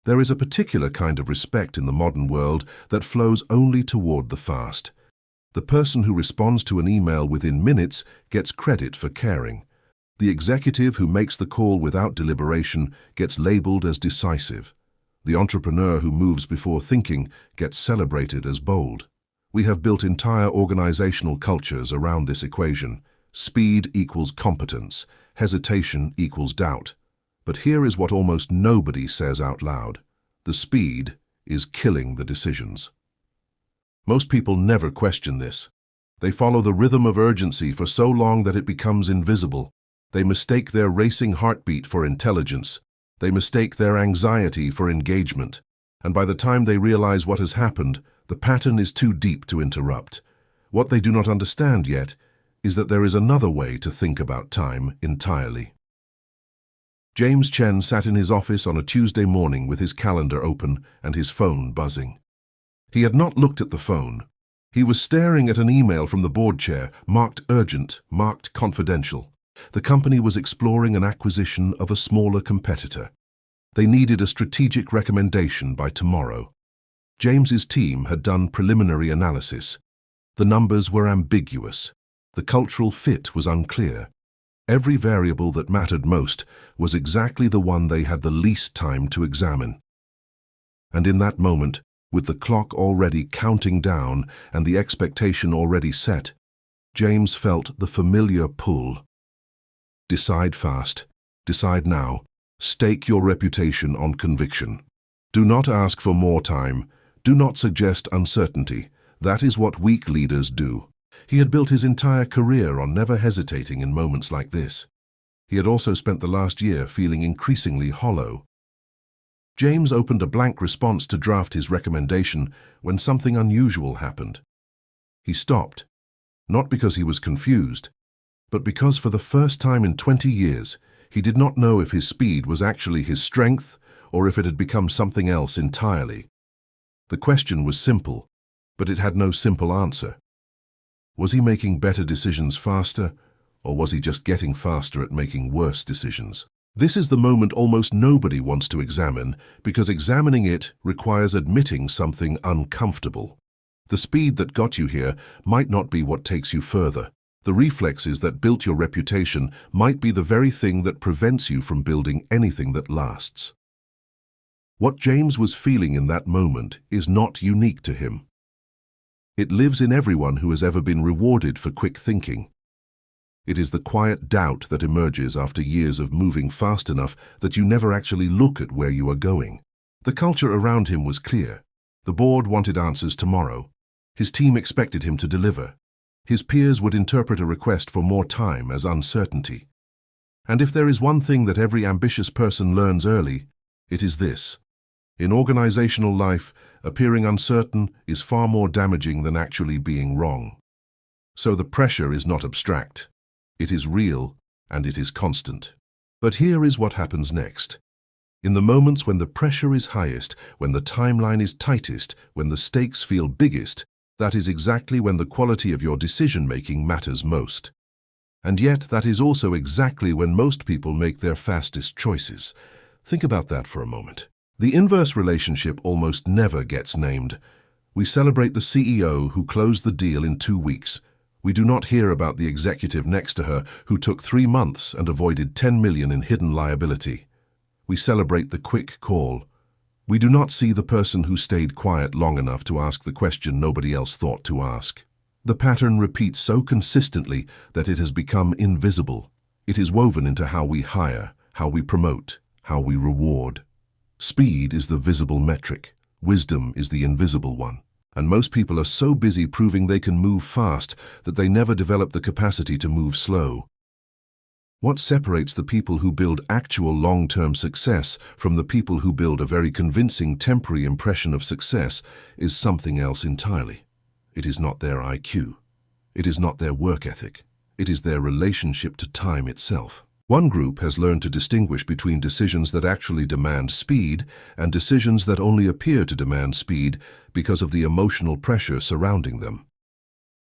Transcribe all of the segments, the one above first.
There is a particular kind of respect in the modern world that flows only toward the fast. The person who responds to an email within minutes gets credit for caring. The executive who makes the call without deliberation gets labeled as decisive. The entrepreneur who moves before thinking gets celebrated as bold. We have built entire organizational cultures around this equation. Speed equals competence. Hesitation equals doubt. But here is what almost nobody says out loud. The speed is killing the decisions. Most people never question this. They follow the rhythm of urgency for so long that it becomes invisible. They mistake their racing heartbeat for intelligence. They mistake their anxiety for engagement. And by the time they realize what has happened, the pattern is too deep to interrupt. What they do not understand yet is that there is another way to think about time entirely. James Chen sat in his office on a Tuesday morning with his calendar open and his phone buzzing. He had not looked at the phone. He was staring at an email from the board chair, marked urgent, marked confidential. The company was exploring an acquisition of a smaller competitor. They needed a strategic recommendation by tomorrow. James's team had done preliminary analysis. The numbers were ambiguous. The cultural fit was unclear. Every variable that mattered most was exactly the one they had the least time to examine. And in that moment, with the clock already counting down and the expectation already set, James felt the familiar pull. Decide fast. Decide now. Stake your reputation on conviction. Do not ask for more time. Do not suggest uncertainty. That is what weak leaders do. He had built his entire career on never hesitating in moments like this. He had also spent the last year feeling increasingly hollow. James opened a blank response to draft his recommendation when something unusual happened. He stopped, not because he was confused, but because for the first time in 20 years, he did not know if his speed was actually his strength or if it had become something else entirely. The question was simple, but it had no simple answer. Was he making better decisions faster, or was he just getting faster at making worse decisions? This is the moment almost nobody wants to examine, because examining it requires admitting something uncomfortable. The speed that got you here might not be what takes you further. The reflexes that built your reputation might be the very thing that prevents you from building anything that lasts. What James was feeling in that moment is not unique to him. It lives in everyone who has ever been rewarded for quick thinking. It is the quiet doubt that emerges after years of moving fast enough that you never actually look at where you are going. The culture around him was clear. The board wanted answers tomorrow. His team expected him to deliver. His peers would interpret a request for more time as uncertainty. And if there is one thing that every ambitious person learns early, it is this. In organizational life, appearing uncertain is far more damaging than actually being wrong. So the pressure is not abstract. It is real, and it is constant. But here is what happens next. In the moments when the pressure is highest, when the timeline is tightest, when the stakes feel biggest, that is exactly when the quality of your decision-making matters most. And yet, that is also exactly when most people make their fastest choices. Think about that for a moment. The inverse relationship almost never gets named. We celebrate the CEO who closed the deal in 2 weeks. We do not hear about the executive next to her who took 3 months and avoided 10 million in hidden liability. We celebrate the quick call. We do not see the person who stayed quiet long enough to ask the question nobody else thought to ask. The pattern repeats so consistently that it has become invisible. It is woven into how we hire, how we promote, how we reward. Speed is the visible metric. Wisdom is the invisible one. And most people are so busy proving they can move fast that they never develop the capacity to move slow. What separates the people who build actual long-term success from the people who build a very convincing temporary impression of success is something else entirely. It is not their IQ. It is not their work ethic. It is their relationship to time itself. One group has learned to distinguish between decisions that actually demand speed and decisions that only appear to demand speed because of the emotional pressure surrounding them.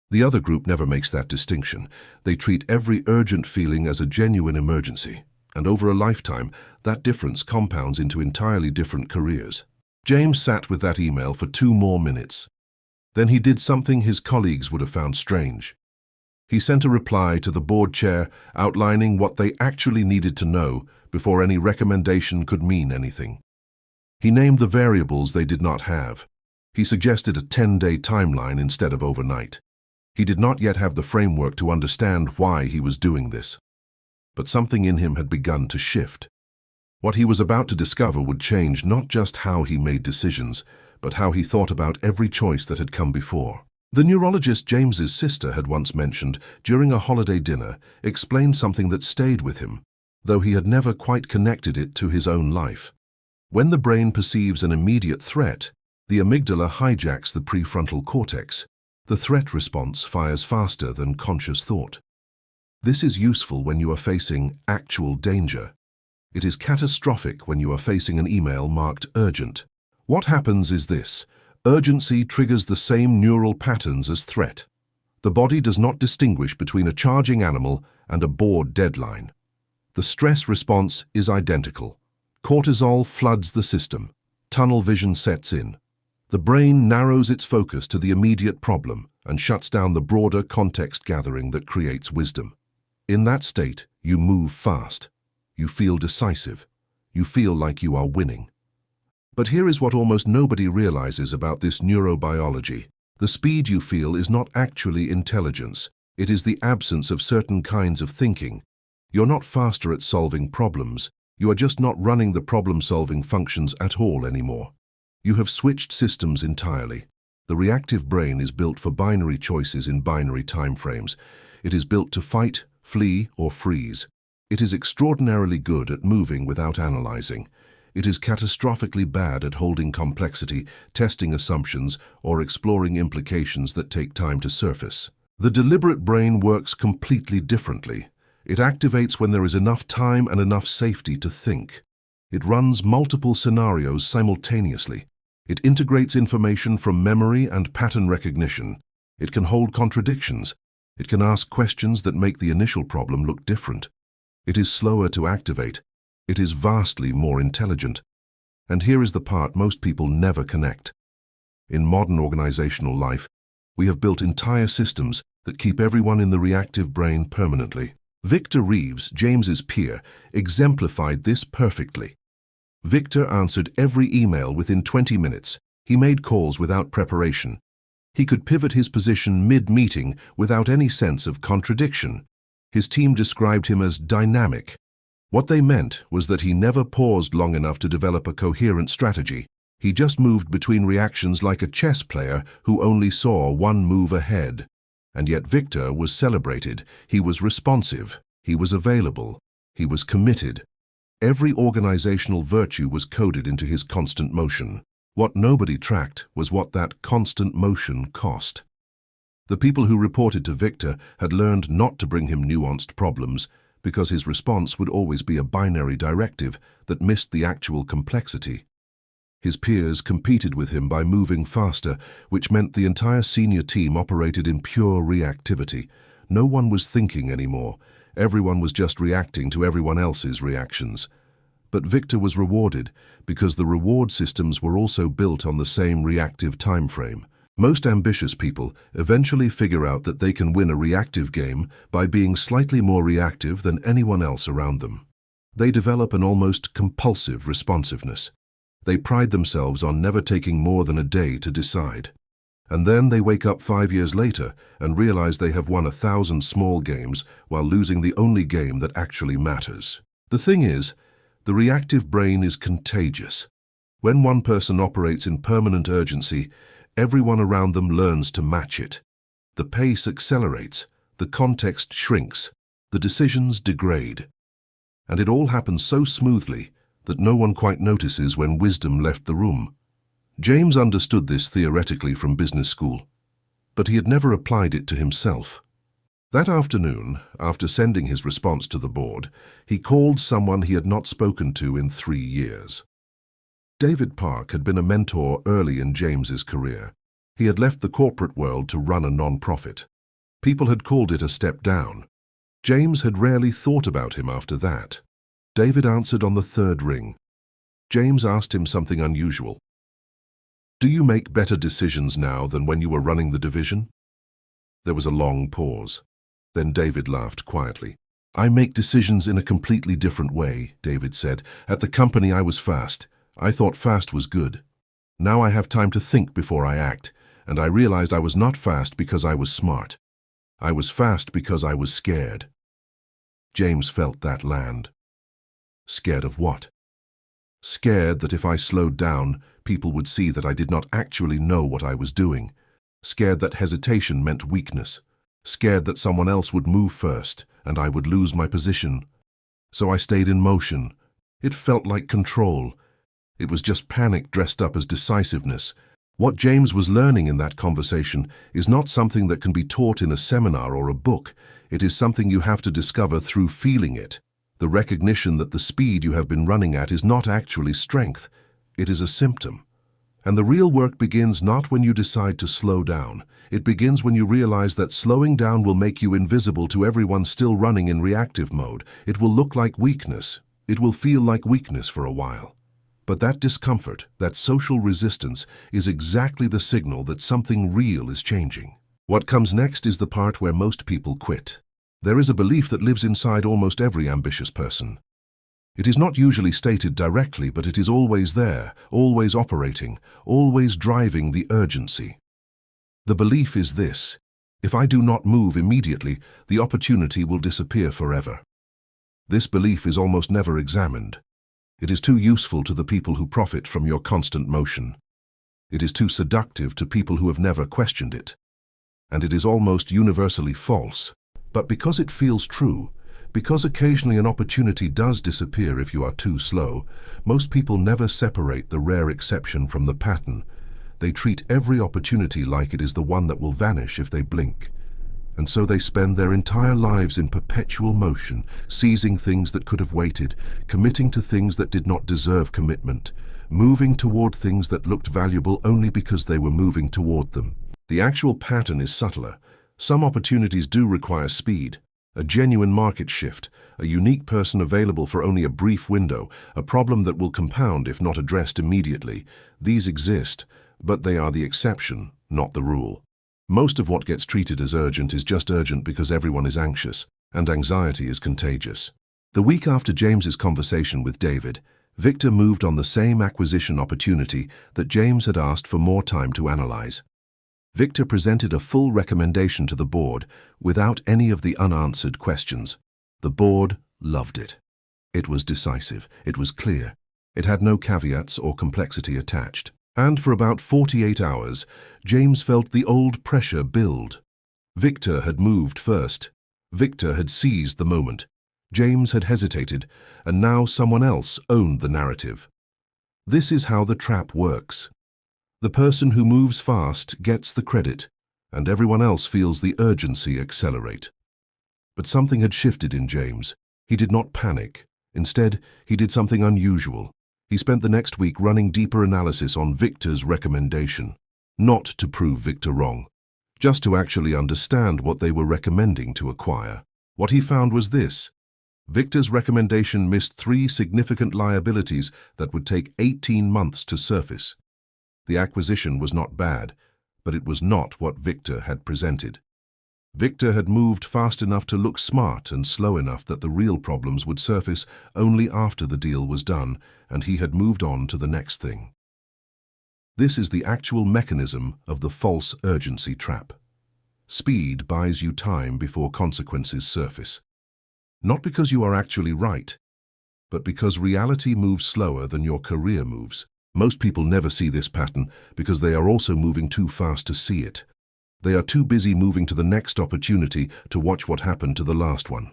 The other group never makes that distinction. They treat every urgent feeling as a genuine emergency. and over a lifetime, that difference compounds into entirely different careers. James sat with that email for 2 more minutes. Then he did something his colleagues would have found strange. He sent a reply to the board chair outlining what they actually needed to know before any recommendation could mean anything. He named the variables they did not have. He suggested a 10-day timeline instead of overnight. He did not yet have the framework to understand why he was doing this. But something in him had begun to shift. What he was about to discover would change not just how he made decisions, but how he thought about every choice that had come before. The neurologist James's sister had once mentioned during a holiday dinner explained something that stayed with him, though he had never quite connected it to his own life. When the brain perceives an immediate threat, the amygdala hijacks the prefrontal cortex. The threat response fires faster than conscious thought. This is useful when you are facing actual danger. It is catastrophic when you are facing an email marked urgent. What happens is this: urgency triggers the same neural patterns as threat. The body does not distinguish between a charging animal and a bored deadline. The stress response is identical. Cortisol floods the system. Tunnel vision sets in. The brain narrows its focus to the immediate problem and shuts down the broader context gathering that creates wisdom. In that state, you move fast. You feel decisive. You feel like you are winning. But here is what almost nobody realizes about this neurobiology. The speed you feel is not actually intelligence. It is the absence of certain kinds of thinking. You're not faster at solving problems. You are just not running the problem-solving functions at all anymore. You have switched systems entirely. The reactive brain is built for binary choices in binary timeframes. It is built to fight, flee, or freeze. It is extraordinarily good at moving without analyzing. It is catastrophically bad at holding complexity, testing assumptions, or exploring implications that take time to surface. The deliberate brain works completely differently. It activates when there is enough time and enough safety to think. It runs multiple scenarios simultaneously. It integrates information from memory and pattern recognition. It can hold contradictions. It can ask questions that make the initial problem look different. It is slower to activate. It is vastly more intelligent. And here is the part most people never connect. In modern organizational life, we have built entire systems that keep everyone in the reactive brain permanently. Victor Reeves, James's peer, exemplified this perfectly. Victor answered every email within 20 minutes. He made calls without preparation. He could pivot his position mid-meeting without any sense of contradiction. His team described him as dynamic. What they meant was that he never paused long enough to develop a coherent strategy. He just moved between reactions like a chess player who only saw one move ahead. And yet Victor was celebrated. He was responsive. He was available. He was committed. Every organizational virtue was coded into his constant motion. What nobody tracked was what that constant motion cost. The people who reported to Victor had learned not to bring him nuanced problems because his response would always be a binary directive that missed the actual complexity. His peers competed with him by moving faster, which meant the entire senior team operated in pure reactivity. No one was thinking anymore. Everyone was just reacting to everyone else's reactions. But Victor was rewarded because the reward systems were also built on the same reactive time frame. Most ambitious people eventually figure out that they can win a reactive game by being slightly more reactive than anyone else around them. They develop an almost compulsive responsiveness. They pride themselves on never taking more than a day to decide. And then they wake up 5 years later and realize they have won 1,000 small games while losing the only game that actually matters. The thing is, the reactive brain is contagious. When one person operates in permanent urgency, everyone around them learns to match it. The pace accelerates, the context shrinks, the decisions degrade. And it all happens so smoothly that no one quite notices when wisdom left the room. James understood this theoretically from business school, but he had never applied it to himself. That afternoon, after sending his response to the board, he called someone he had not spoken to in 3 years. David Park had been a mentor early in James's career. He had left the corporate world to run a non-profit. People had called it a step down. James had rarely thought about him after that. David answered on the third ring. James asked him something unusual. Do you make better decisions now than when you were running the division? There was a long pause. Then David laughed quietly. I make decisions in a completely different way, David said. At the company I was fast. I thought fast was good. Now I have time to think before I act, and I realized I was not fast because I was smart. I was fast because I was scared. James felt that land. Scared of what? Scared that if I slowed down, people would see that I did not actually know what I was doing. Scared that hesitation meant weakness. Scared that someone else would move first, and I would lose my position. So I stayed in motion. It felt like control. It was just panic dressed up as decisiveness. What James was learning in that conversation is not something that can be taught in a seminar or a book. It is something you have to discover through feeling it. The recognition that the speed you have been running at is not actually strength. It is a symptom. And the real work begins not when you decide to slow down. It begins when you realize that slowing down will make you invisible to everyone still running in reactive mode. It will look like weakness. It will feel like weakness for a while. But that discomfort, that social resistance, is exactly the signal that something real is changing. What comes next is the part where most people quit. There is a belief that lives inside almost every ambitious person. It is not usually stated directly, but it is always there, always operating, always driving the urgency. The belief is this: if I do not move immediately, the opportunity will disappear forever. This belief is almost never examined. It is too useful to the people who profit from your constant motion. It is too seductive to people who have never questioned it. And it is almost universally false. But because it feels true, because occasionally an opportunity does disappear if you are too slow, most people never separate the rare exception from the pattern. They treat every opportunity like it is the one that will vanish if they blink. And so they spend their entire lives in perpetual motion, seizing things that could have waited, committing to things that did not deserve commitment, moving toward things that looked valuable only because they were moving toward them. The actual pattern is subtler. Some opportunities do require speed, a genuine market shift, a unique person available for only a brief window, a problem that will compound if not addressed immediately. These exist, but they are the exception, not the rule. Most of what gets treated as urgent is just urgent because everyone is anxious, and anxiety is contagious. The week after James's conversation with David, Victor moved on the same acquisition opportunity that James had asked for more time to analyze. Victor presented a full recommendation to the board without any of the unanswered questions. The board loved it. It was decisive. It was clear. It had no caveats or complexity attached. And for about 48 hours, James felt the old pressure build. Victor had moved first. Victor had seized the moment. James had hesitated, and now someone else owned the narrative. This is how the trap works. The person who moves fast gets the credit, and everyone else feels the urgency accelerate. But something had shifted in James. He did not panic. Instead, he did something unusual. He spent the next week running deeper analysis on Victor's recommendation, not to prove Victor wrong, just to actually understand what they were recommending to acquire. What he found was this: Victor's recommendation missed 3 significant liabilities that would take 18 months to surface. The acquisition was not bad, but it was not what Victor had presented. Victor had moved fast enough to look smart and slow enough that the real problems would surface only after the deal was done, and he had moved on to the next thing. This is the actual mechanism of the false urgency trap. Speed buys you time before consequences surface. Not because you are actually right, but because reality moves slower than your career moves. Most people never see this pattern because they are also moving too fast to see it. They are too busy moving to the next opportunity to watch what happened to the last one.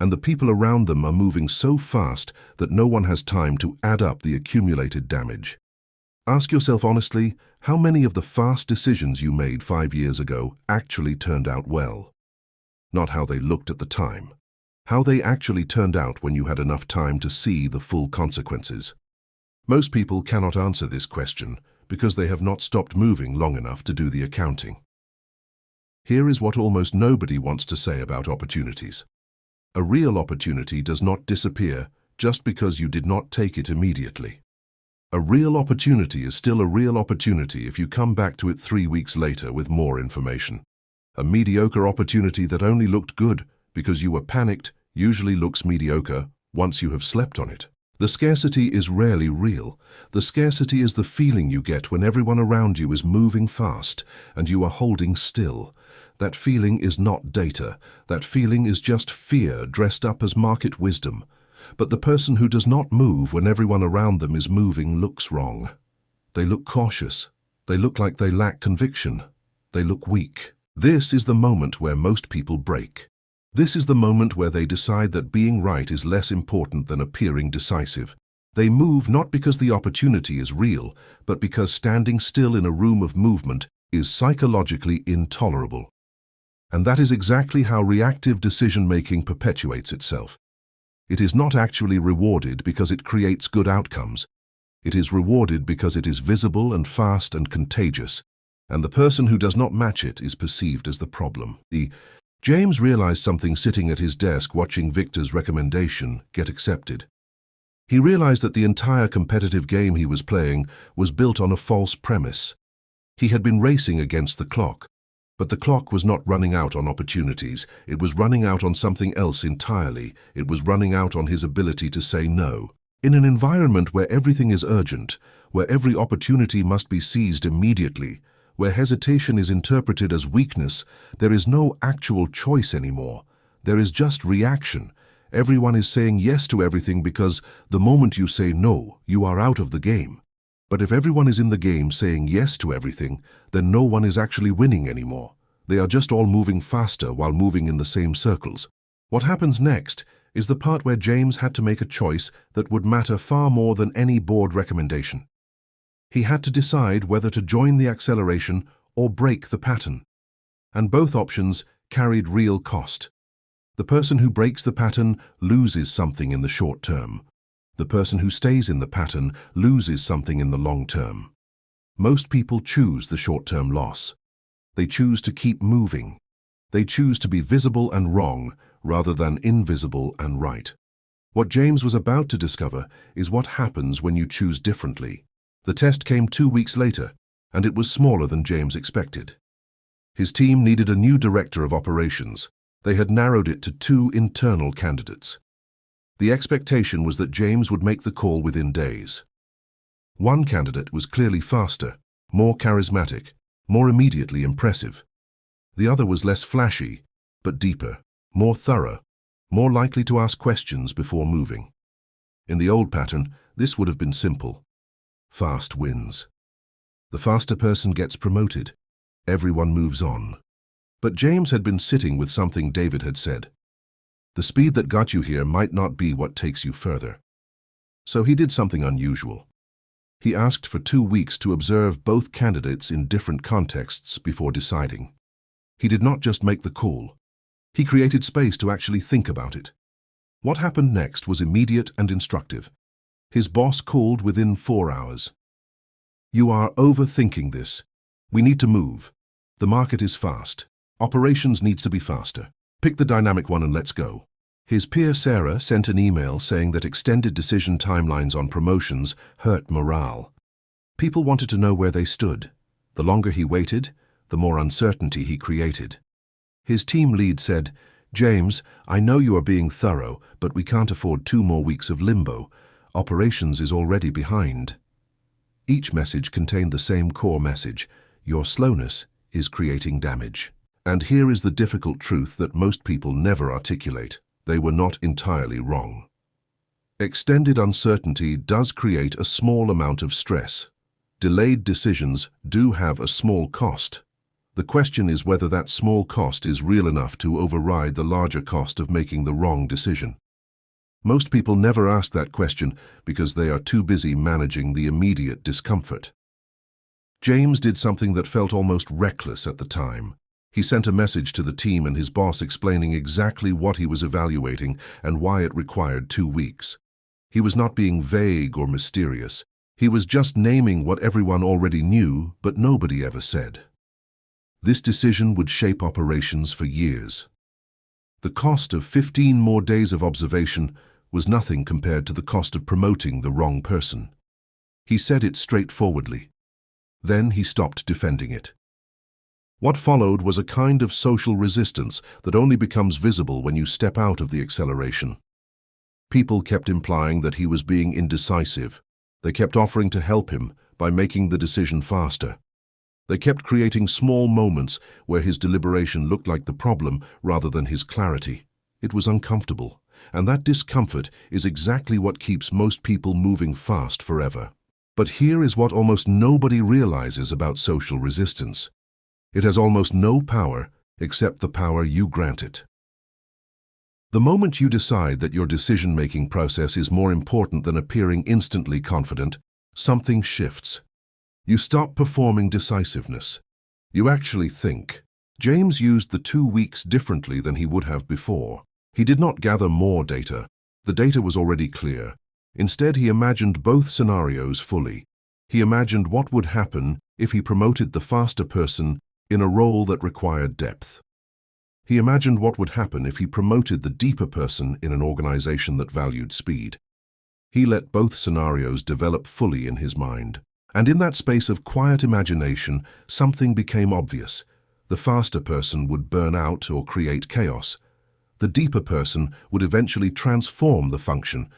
And the people around them are moving so fast that no one has time to add up the accumulated damage. Ask yourself honestly, how many of the fast decisions you made 5 years ago actually turned out well? Not how they looked at the time. How they actually turned out when you had enough time to see the full consequences. Most people cannot answer this question because they have not stopped moving long enough to do the accounting. Here is what almost nobody wants to say about opportunities. A real opportunity does not disappear just because you did not take it immediately. A real opportunity is still a real opportunity if you come back to it 3 weeks later with more information. A mediocre opportunity that only looked good because you were panicked usually looks mediocre once you have slept on it. The scarcity is rarely real. The scarcity is the feeling you get when everyone around you is moving fast and you are holding still. That feeling is not data. That feeling is just fear dressed up as market wisdom. But the person who does not move when everyone around them is moving looks wrong. They look cautious. They look like they lack conviction. They look weak. This is the moment where most people break. This is the moment where they decide that being right is less important than appearing decisive. They move not because the opportunity is real, but because standing still in a room of movement is psychologically intolerable. And that is exactly how reactive decision-making perpetuates itself. It is not actually rewarded because it creates good outcomes. It is rewarded because it is visible and fast and contagious, and the person who does not match it is perceived as the problem. James realized something sitting at his desk watching Victor's recommendation get accepted. He realized that the entire competitive game he was playing was built on a false premise. He had been racing against the clock, but the clock was not running out on opportunities. It was running out on something else entirely. It was running out on his ability to say no. In an environment where everything is urgent, where every opportunity must be seized immediately, where hesitation is interpreted as weakness, there is no actual choice anymore. There is just reaction. Everyone is saying yes to everything because the moment you say no, you are out of the game. But if everyone is in the game saying yes to everything, then no one is actually winning anymore. They are just all moving faster while moving in the same circles. What happens next is the part where James had to make a choice that would matter far more than any board recommendation. He had to decide whether to join the acceleration or break the pattern. And both options carried real cost. The person who breaks the pattern loses something in the short term. The person who stays in the pattern loses something in the long term. Most people choose the short-term loss. They choose to keep moving. They choose to be visible and wrong rather than invisible and right. What James was about to discover is what happens when you choose differently. The test came 2 weeks later, and it was smaller than James expected. His team needed a new director of operations. They had narrowed it to 2 internal candidates. The expectation was that James would make the call within days. One candidate was clearly faster, more charismatic, more immediately impressive. The other was less flashy, but deeper, more thorough, more likely to ask questions before moving. In the old pattern, this would have been simple. Fast wins. The faster person gets promoted. Everyone moves on. But James had been sitting with something David had said. The speed that got you here might not be what takes you further. So he did something unusual. He asked for 2 weeks to observe both candidates in different contexts before deciding. He did not just make the call. He created space to actually think about it. What happened next was immediate and instructive. His boss called within 4 hours. "You are overthinking this. We need to move. The market is fast. Operations needs to be faster. Pick the dynamic one and let's go." His peer Sarah sent an email saying that extended decision timelines on promotions hurt morale. People wanted to know where they stood. The longer he waited, the more uncertainty he created. His team lead said, "James, I know you are being thorough, but we can't afford 2 more weeks of limbo. Operations is already behind." Each message contained the same core message: your slowness is creating damage. And here is the difficult truth that most people never articulate. They were not entirely wrong. Extended uncertainty does create a small amount of stress. Delayed decisions do have a small cost. The question is whether that small cost is real enough to override the larger cost of making the wrong decision. Most people never ask that question because they are too busy managing the immediate discomfort. James did something that felt almost reckless at the time. He sent a message to the team and his boss explaining exactly what he was evaluating and why it required 2 weeks. He was not being vague or mysterious. He was just naming what everyone already knew, but nobody ever said. This decision would shape operations for years. The cost of 15 more days of observation was nothing compared to the cost of promoting the wrong person. He said it straightforwardly. Then he stopped defending it. What followed was a kind of social resistance that only becomes visible when you step out of the acceleration. People kept implying that he was being indecisive. They kept offering to help him by making the decision faster. They kept creating small moments where his deliberation looked like the problem rather than his clarity. It was uncomfortable, and that discomfort is exactly what keeps most people moving fast forever. But here is what almost nobody realizes about social resistance. It has almost no power except the power you grant it. The moment you decide that your decision-making process is more important than appearing instantly confident, something shifts. You stop performing decisiveness. You actually think. James used the 2 weeks differently than he would have before. He did not gather more data. The data was already clear. Instead, he imagined both scenarios fully. He imagined what would happen if he promoted the faster person in a role that required depth. He imagined what would happen if he promoted the deeper person in an organization that valued speed. He let both scenarios develop fully in his mind. And in that space of quiet imagination, something became obvious. The faster person would burn out or create chaos. The deeper person would eventually transform the function,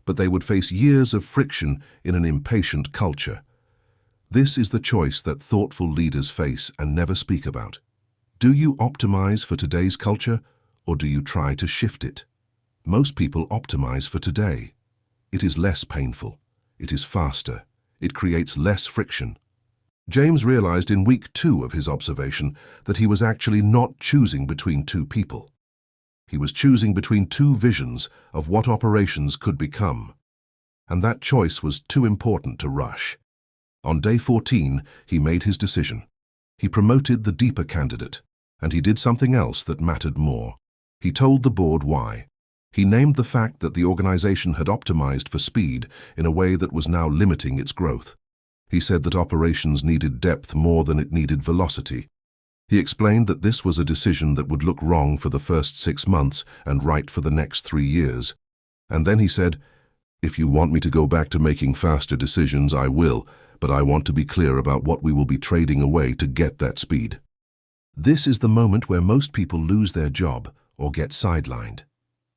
but they would face years of friction in an impatient culture. This is the choice that thoughtful leaders face and never speak about. Do you optimize for today's culture, or do you try to shift it? Most people optimize for today. It is less painful. It is faster. It creates less friction. James realized in week 2 of his observation that he was actually not choosing between two people. He was choosing between two visions of what operations could become. And that choice was too important to rush. On day 14, he made his decision. He promoted the deeper candidate, and he did something else that mattered more. He told the board why. He named the fact that the organization had optimized for speed in a way that was now limiting its growth. He said that operations needed depth more than it needed velocity. He explained that this was a decision that would look wrong for the first 6 months and right for the next 3 years. And then he said, "If you want me to go back to making faster decisions, I will, but I want to be clear about what we will be trading away to get that speed." This is the moment where most people lose their job or get sidelined.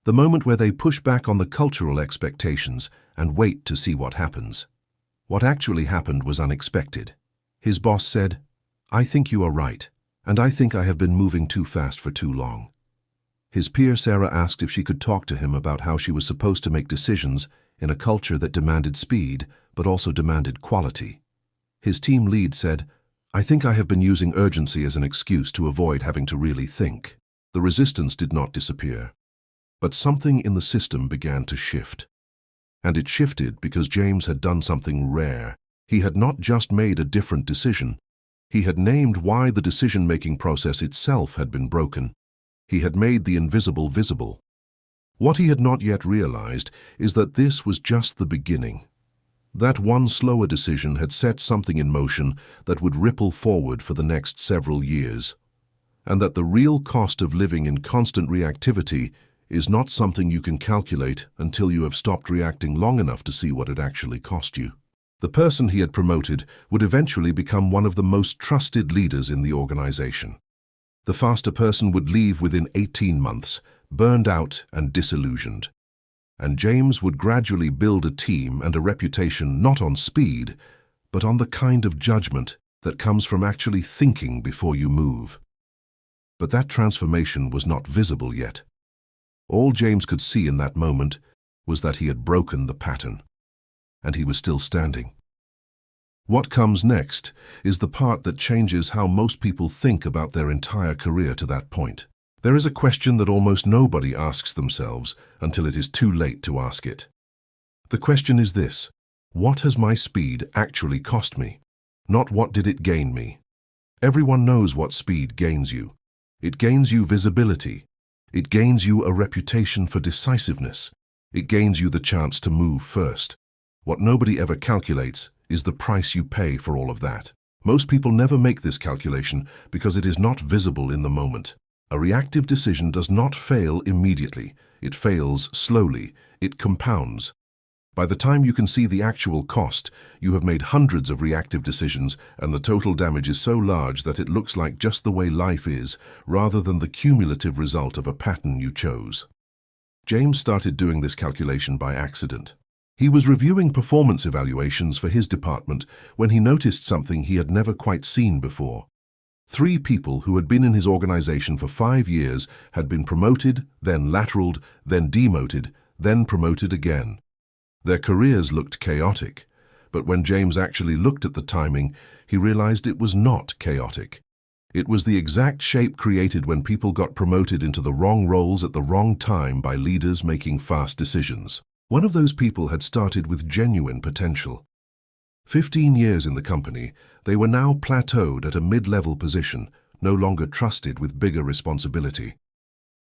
The moment where they push back on the cultural expectations and wait to see what happens. What actually happened was unexpected. His boss said, "I think you are right, and I think I have been moving too fast for too long." His peer Sarah asked if she could talk to him about how she was supposed to make decisions in a culture that demanded speed but also demanded quality. His team lead said, "I think I have been using urgency as an excuse to avoid having to really think." The resistance did not disappear. But something in the system began to shift. And it shifted because James had done something rare. He had not just made a different decision. He had named why the decision-making process itself had been broken. He had made the invisible visible. What he had not yet realized is that this was just the beginning. That one slower decision had set something in motion that would ripple forward for the next several years. And that the real cost of living in constant reactivity is not something you can calculate until you have stopped reacting long enough to see what it actually cost you. The person he had promoted would eventually become one of the most trusted leaders in the organization. The faster person would leave within 18 months, burned out and disillusioned. And James would gradually build a team and a reputation not on speed, but on the kind of judgment that comes from actually thinking before you move. But that transformation was not visible yet. All James could see in that moment was that he had broken the pattern, and he was still standing. What comes next is the part that changes how most people think about their entire career to that point. There is a question that almost nobody asks themselves until it is too late to ask it. The question is this: what has my speed actually cost me? Not what did it gain me? Everyone knows what speed gains you. It gains you visibility. It gains you a reputation for decisiveness. It gains you the chance to move first. What nobody ever calculates is the price you pay for all of that. Most people never make this calculation because it is not visible in the moment. A reactive decision does not fail immediately. It fails slowly. It compounds. By the time you can see the actual cost, you have made hundreds of reactive decisions, and the total damage is so large that it looks like just the way life is, rather than the cumulative result of a pattern you chose. James started doing this calculation by accident. He was reviewing performance evaluations for his department when he noticed something he had never quite seen before. 3 people who had been in his organization for 5 years had been promoted, then lateraled, then demoted, then promoted again. Their careers looked chaotic, but when James actually looked at the timing, he realized it was not chaotic. It was the exact shape created when people got promoted into the wrong roles at the wrong time by leaders making fast decisions. One of those people had started with genuine potential. 15 years in the company, they were now plateaued at a mid-level position, no longer trusted with bigger responsibility.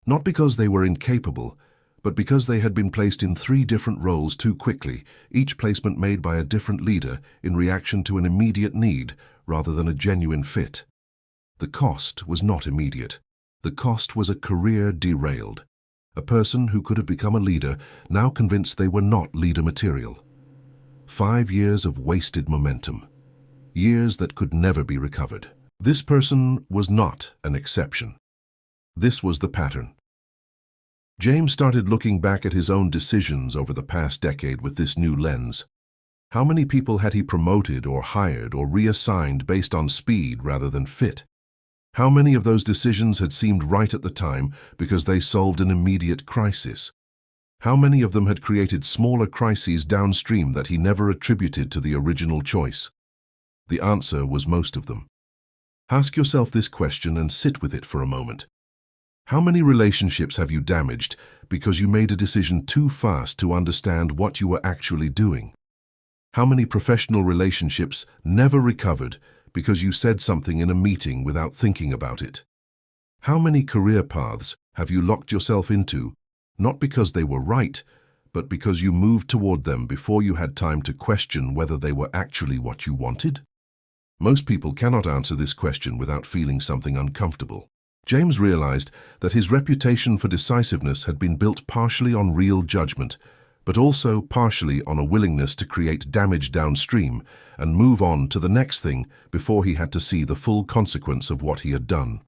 Not because they were incapable, but because they had been placed in 3 different roles too quickly, each placement made by a different leader in reaction to an immediate need rather than a genuine fit. The cost was not immediate. The cost was a career derailed. A person who could have become a leader, now convinced they were not leader material. 5 years of wasted momentum. Years that could never be recovered. This person was not an exception. This was the pattern. James started looking back at his own decisions over the past decade with this new lens. How many people had he promoted or hired or reassigned based on speed rather than fit? How many of those decisions had seemed right at the time because they solved an immediate crisis? How many of them had created smaller crises downstream that he never attributed to the original choice? The answer was most of them. Ask yourself this question and sit with it for a moment. How many relationships have you damaged because you made a decision too fast to understand what you were actually doing? How many professional relationships never recovered because you said something in a meeting without thinking about it? How many career paths have you locked yourself into, not because they were right, but because you moved toward them before you had time to question whether they were actually what you wanted? Most people cannot answer this question without feeling something uncomfortable. James realized that his reputation for decisiveness had been built partially on real judgment, but also partially on a willingness to create damage downstream and move on to the next thing before he had to see the full consequence of what he had done.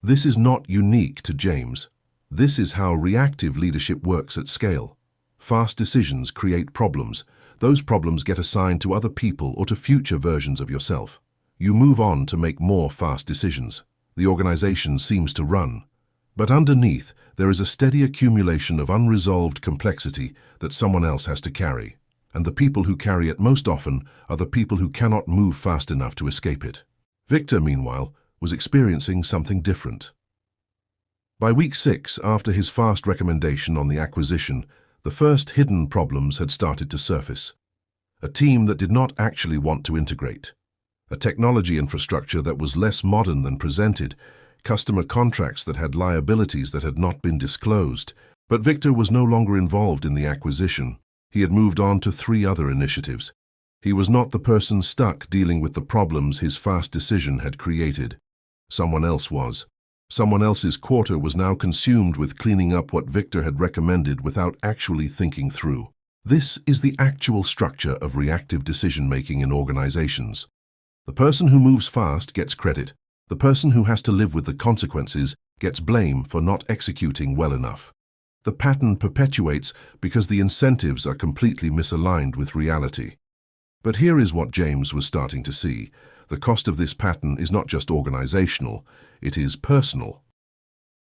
This is not unique to James. This is how reactive leadership works at scale. Fast decisions create problems. Those problems get assigned to other people or to future versions of yourself. You move on to make more fast decisions. The organization seems to run. But underneath, there is a steady accumulation of unresolved complexity that someone else has to carry. And the people who carry it most often are the people who cannot move fast enough to escape it. Victor, meanwhile, was experiencing something different. By week 6, after his fast recommendation on the acquisition, the first hidden problems had started to surface. A team that did not actually want to integrate. A technology infrastructure that was less modern than presented, customer contracts that had liabilities that had not been disclosed. But Victor was no longer involved in the acquisition. He had moved on to 3 other initiatives. He was not the person stuck dealing with the problems his fast decision had created. Someone else was. Someone else's quarter was now consumed with cleaning up what Victor had recommended without actually thinking through. This is the actual structure of reactive decision-making in organizations. The person who moves fast gets credit. The person who has to live with the consequences gets blame for not executing well enough. The pattern perpetuates because the incentives are completely misaligned with reality. But here is what James was starting to see. The cost of this pattern is not just organizational, it is personal.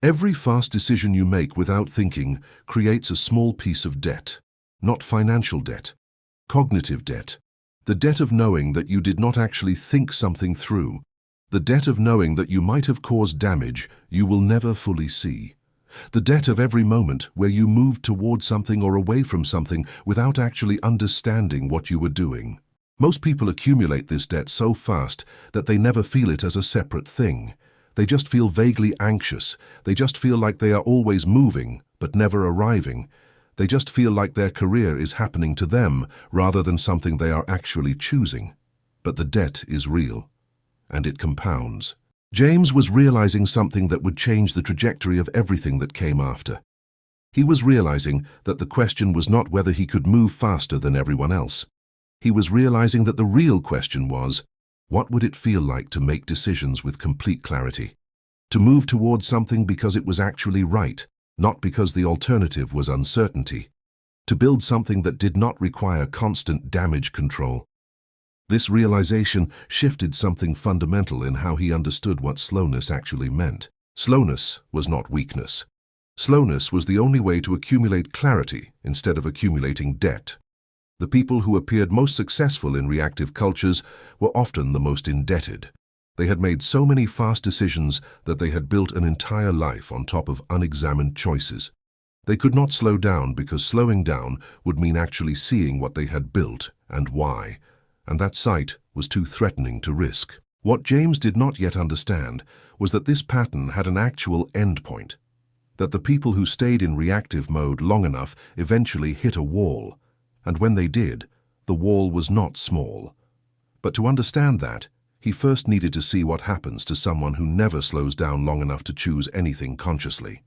Every fast decision you make without thinking creates a small piece of debt. Not financial debt, cognitive debt. The debt of knowing that you did not actually think something through. The debt of knowing that you might have caused damage you will never fully see. The debt of every moment where you moved toward something or away from something without actually understanding what you were doing. Most people accumulate this debt so fast that they never feel it as a separate thing. They just feel vaguely anxious. They just feel like they are always moving, but never arriving. They just feel like their career is happening to them rather than something they are actually choosing. But the debt is real, and it compounds. James was realizing something that would change the trajectory of everything that came after. He was realizing that the question was not whether he could move faster than everyone else. He was realizing that the real question was, what would it feel like to make decisions with complete clarity? To move towards something because it was actually right, not because the alternative was uncertainty. To build something that did not require constant damage control. This realization shifted something fundamental in how he understood what slowness actually meant. Slowness was not weakness. Slowness was the only way to accumulate clarity instead of accumulating debt. The people who appeared most successful in reactive cultures were often the most indebted. They had made so many fast decisions that they had built an entire life on top of unexamined choices. They could not slow down because slowing down would mean actually seeing what they had built and why, and that sight was too threatening to risk. What James did not yet understand was that this pattern had an actual endpoint, that the people who stayed in reactive mode long enough eventually hit a wall, and when they did, the wall was not small. But to understand that, he first needed to see what happens to someone who never slows down long enough to choose anything consciously.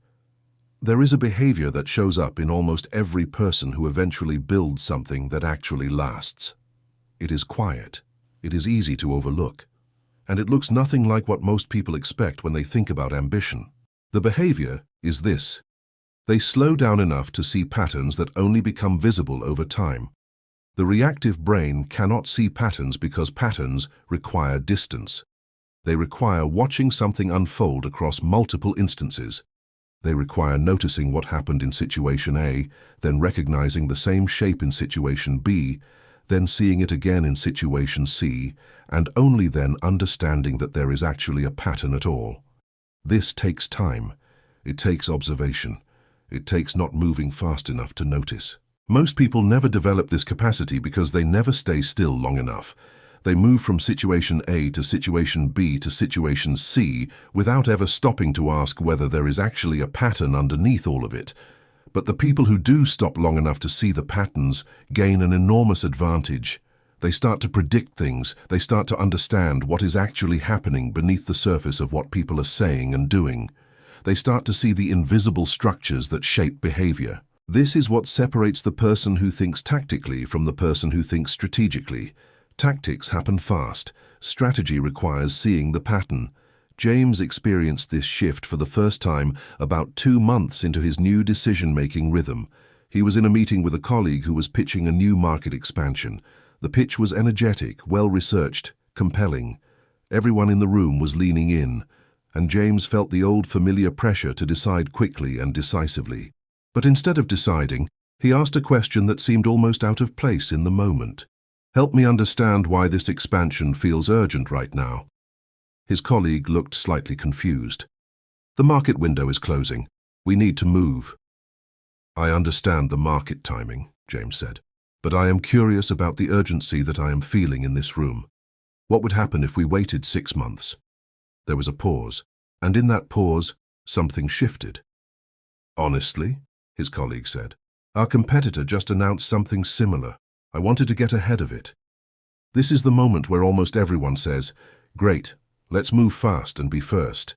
There is a behavior that shows up in almost every person who eventually builds something that actually lasts. It is quiet, it is easy to overlook, and it looks nothing like what most people expect when they think about ambition. The behavior is this. They slow down enough to see patterns that only become visible over time. The reactive brain cannot see patterns because patterns require distance. They require watching something unfold across multiple instances. They require noticing what happened in situation A, then recognizing the same shape in situation B, then seeing it again in situation C, and only then understanding that there is actually a pattern at all. This takes time. It takes observation. It takes not moving fast enough to notice. Most people never develop this capacity because they never stay still long enough. They move from situation A to situation B to situation C without ever stopping to ask whether there is actually a pattern underneath all of it. But the people who do stop long enough to see the patterns gain an enormous advantage. They start to predict things. They start to understand what is actually happening beneath the surface of what people are saying and doing. They start to see the invisible structures that shape behavior. This is what separates the person who thinks tactically from the person who thinks strategically. Tactics happen fast. Strategy requires seeing the pattern. James experienced this shift for the first time about 2 months into his new decision-making rhythm. He was in a meeting with a colleague who was pitching a new market expansion. The pitch was energetic, well-researched, compelling. Everyone in the room was leaning in, and James felt the old familiar pressure to decide quickly and decisively. But instead of deciding, he asked a question that seemed almost out of place in the moment. "Help me understand why this expansion feels urgent right now." His colleague looked slightly confused. "The market window is closing. We need to move." "I understand the market timing," James said, "but I am curious about the urgency that I am feeling in this room. What would happen if we waited 6 months?" There was a pause, and in that pause, something shifted. "Honestly," his colleague said, "our competitor just announced something similar. I wanted to get ahead of it." This is the moment where almost everyone says, "Great, let's move fast and be first."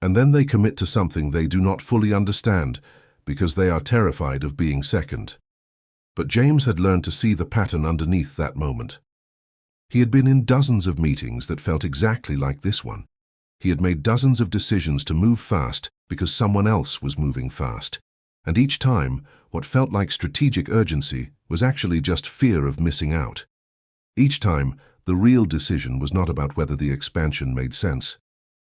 And then they commit to something they do not fully understand because they are terrified of being second. But James had learned to see the pattern underneath that moment. He had been in dozens of meetings that felt exactly like this one. He had made dozens of decisions to move fast because someone else was moving fast. And each time, what felt like strategic urgency was actually just fear of missing out. Each time, the real decision was not about whether the expansion made sense.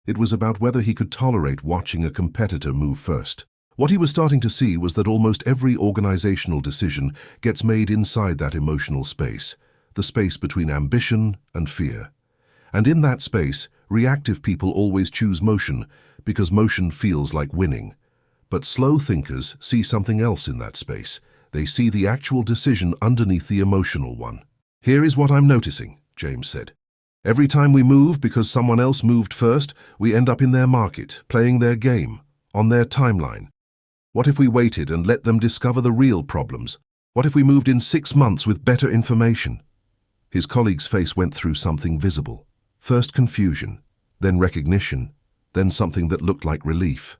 It was about whether he could tolerate watching a competitor move first. What he was starting to see was that almost every organizational decision gets made inside that emotional space, the space between ambition and fear. And in that space, reactive people always choose motion because motion feels like winning. But slow thinkers see something else in that space. They see the actual decision underneath the emotional one. "Here is what I'm noticing," James said. "Every time we move because someone else moved first, we end up in their market, playing their game, on their timeline. What if we waited and let them discover the real problems? What if we moved in 6 months with better information?" His colleague's face went through something visible. First confusion, then recognition, then something that looked like relief.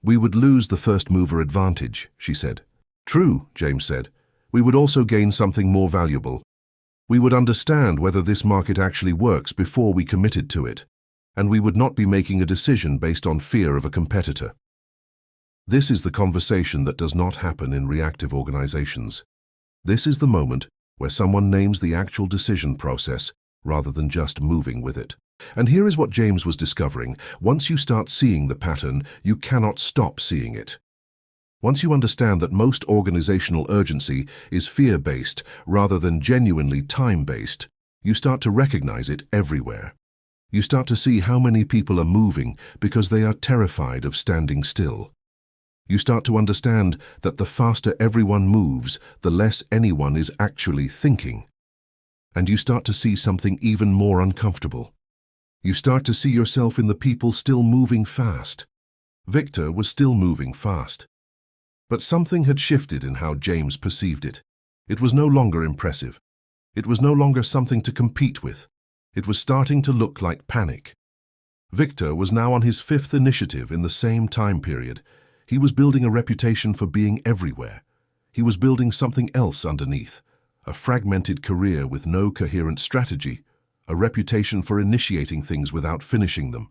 We would lose the first mover advantage, she said. True, James said. We would also gain something more valuable. We would understand whether this market actually works before we committed to it, and we would not be making a decision based on fear of a competitor. This is the conversation that does not happen in reactive organizations. This is the moment where someone names the actual decision process rather than just moving with it. And here is what James was discovering. Once you start seeing the pattern, you cannot stop seeing it. Once you understand that most organizational urgency is fear-based rather than genuinely time-based, you start to recognize it everywhere. You start to see how many people are moving because they are terrified of standing still. You start to understand that the faster everyone moves, the less anyone is actually thinking. And you start to see something even more uncomfortable. You start to see yourself in the people still moving fast. Victor was still moving fast. But something had shifted in how James perceived it. It was no longer impressive. It was no longer something to compete with. It was starting to look like panic. Victor was now on his fifth initiative in the same time period. He was building a reputation for being everywhere. He was building something else underneath, a fragmented career with no coherent strategy, a reputation for initiating things without finishing them,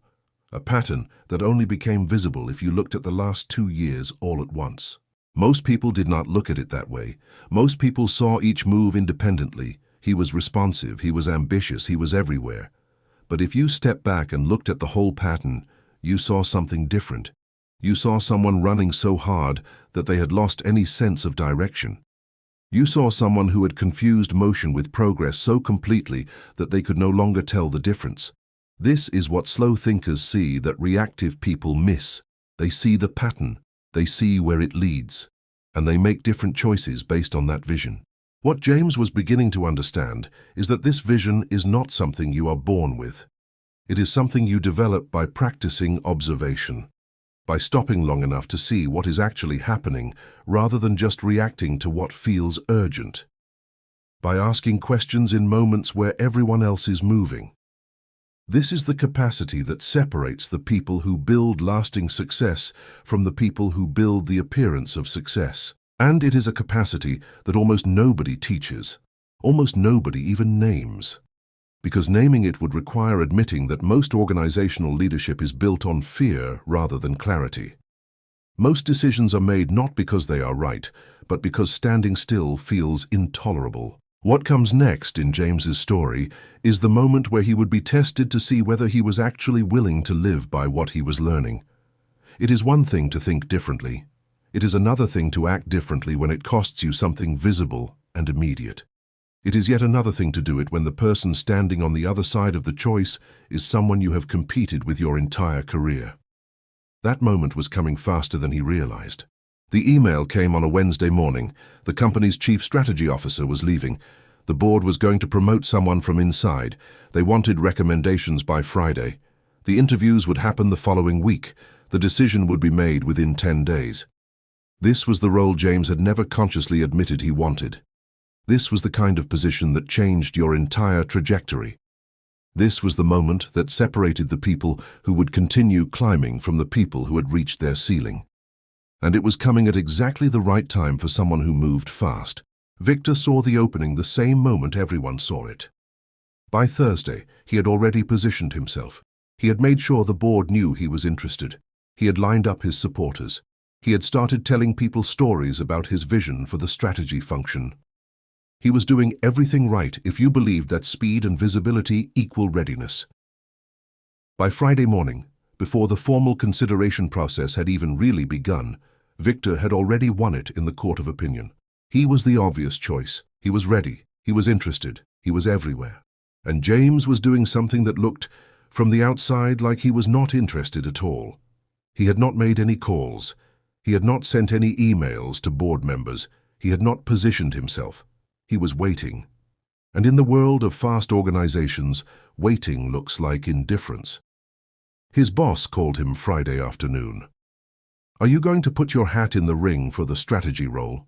a pattern that only became visible if you looked at the last 2 years all at once. Most people did not look at it that way. Most people saw each move independently. He was responsive, he was ambitious, he was everywhere. But if you stepped back and looked at the whole pattern, you saw something different. You saw someone running so hard that they had lost any sense of direction. You saw someone who had confused motion with progress so completely that they could no longer tell the difference. This is what slow thinkers see that reactive people miss. They see the pattern. They see where it leads, and they make different choices based on that vision. What James was beginning to understand is that this vision is not something you are born with. It is something you develop by practicing observation, by stopping long enough to see what is actually happening rather than just reacting to what feels urgent, by asking questions in moments where everyone else is moving. This is the capacity that separates the people who build lasting success from the people who build the appearance of success. And it is a capacity that almost nobody teaches, almost nobody even names. Because naming it would require admitting that most organizational leadership is built on fear rather than clarity. Most decisions are made not because they are right, but because standing still feels intolerable. What comes next in James's story is the moment where he would be tested to see whether he was actually willing to live by what he was learning. It is one thing to think differently. It is another thing to act differently when it costs you something visible and immediate. It is yet another thing to do it when the person standing on the other side of the choice is someone you have competed with your entire career. That moment was coming faster than he realized. The email came on a Wednesday morning. The company's chief strategy officer was leaving. The board was going to promote someone from inside. They wanted recommendations by Friday. The interviews would happen the following week. The decision would be made within 10 days. This was the role James had never consciously admitted he wanted. This was the kind of position that changed your entire trajectory. This was the moment that separated the people who would continue climbing from the people who had reached their ceiling. And it was coming at exactly the right time for someone who moved fast. Victor saw the opening the same moment everyone saw it. By Thursday, he had already positioned himself. He had made sure the board knew he was interested. He had lined up his supporters. He had started telling people stories about his vision for the strategy function. He was doing everything right if you believed that speed and visibility equal readiness. By Friday morning, before the formal consideration process had even really begun, Victor had already won it in the court of opinion. He was the obvious choice. He was ready. He was interested. He was everywhere. And James was doing something that looked, from the outside, like he was not interested at all. He had not made any calls. He had not sent any emails to board members. He had not positioned himself. He was waiting. And in the world of fast organizations, waiting looks like indifference. His boss called him Friday afternoon. "Are you going to put your hat in the ring for the strategy role?"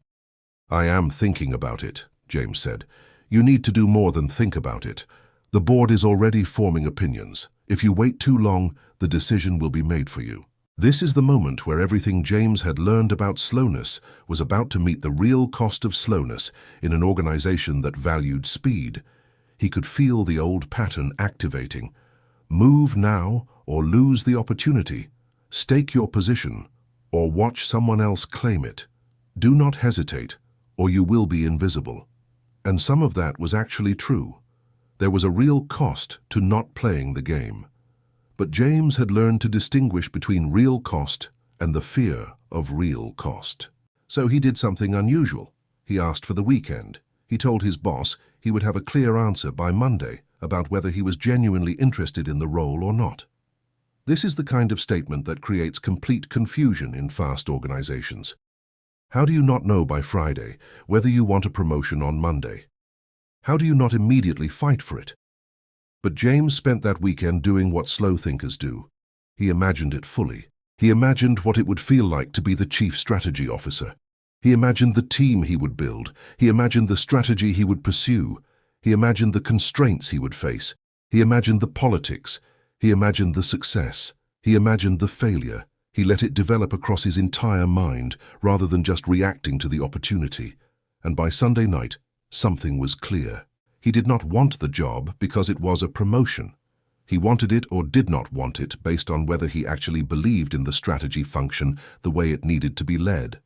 "I am thinking about it," James said. "You need to do more than think about it. The board is already forming opinions. If you wait too long, the decision will be made for you." This is the moment where everything James had learned about slowness was about to meet the real cost of slowness in an organization that valued speed. He could feel the old pattern activating. Move now or lose the opportunity. Stake your position or watch someone else claim it. Do not hesitate or you will be invisible. And some of that was actually true. There was a real cost to not playing the game. But James had learned to distinguish between real cost and the fear of real cost. So he did something unusual. He asked for the weekend. He told his boss he would have a clear answer by Monday about whether he was genuinely interested in the role or not. This is the kind of statement that creates complete confusion in fast organizations. How do you not know by Friday whether you want a promotion on Monday? How do you not immediately fight for it? But James spent that weekend doing what slow thinkers do. He imagined it fully. He imagined what it would feel like to be the chief strategy officer. He imagined the team he would build. He imagined the strategy he would pursue. He imagined the constraints he would face. He imagined the politics. He imagined the success. He imagined the failure. He let it develop across his entire mind rather than just reacting to the opportunity. And by Sunday night, something was clear. He did not want the job because it was a promotion. He wanted it or did not want it based on whether he actually believed in the strategy function the way it needed to be led.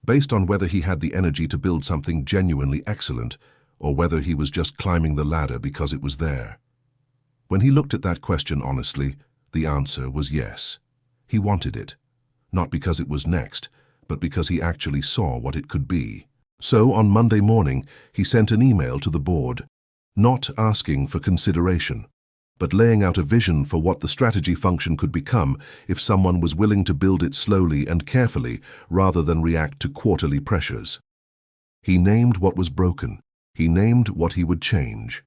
Based on whether he had the energy to build something genuinely excellent or whether he was just climbing the ladder because it was there. When he looked at that question honestly, the answer was yes. He wanted it, not because it was next, but because he actually saw what it could be. So on Monday morning, he sent an email to the board, not asking for consideration, but laying out a vision for what the strategy function could become if someone was willing to build it slowly and carefully rather than react to quarterly pressures. He named what was broken. He named what he would change.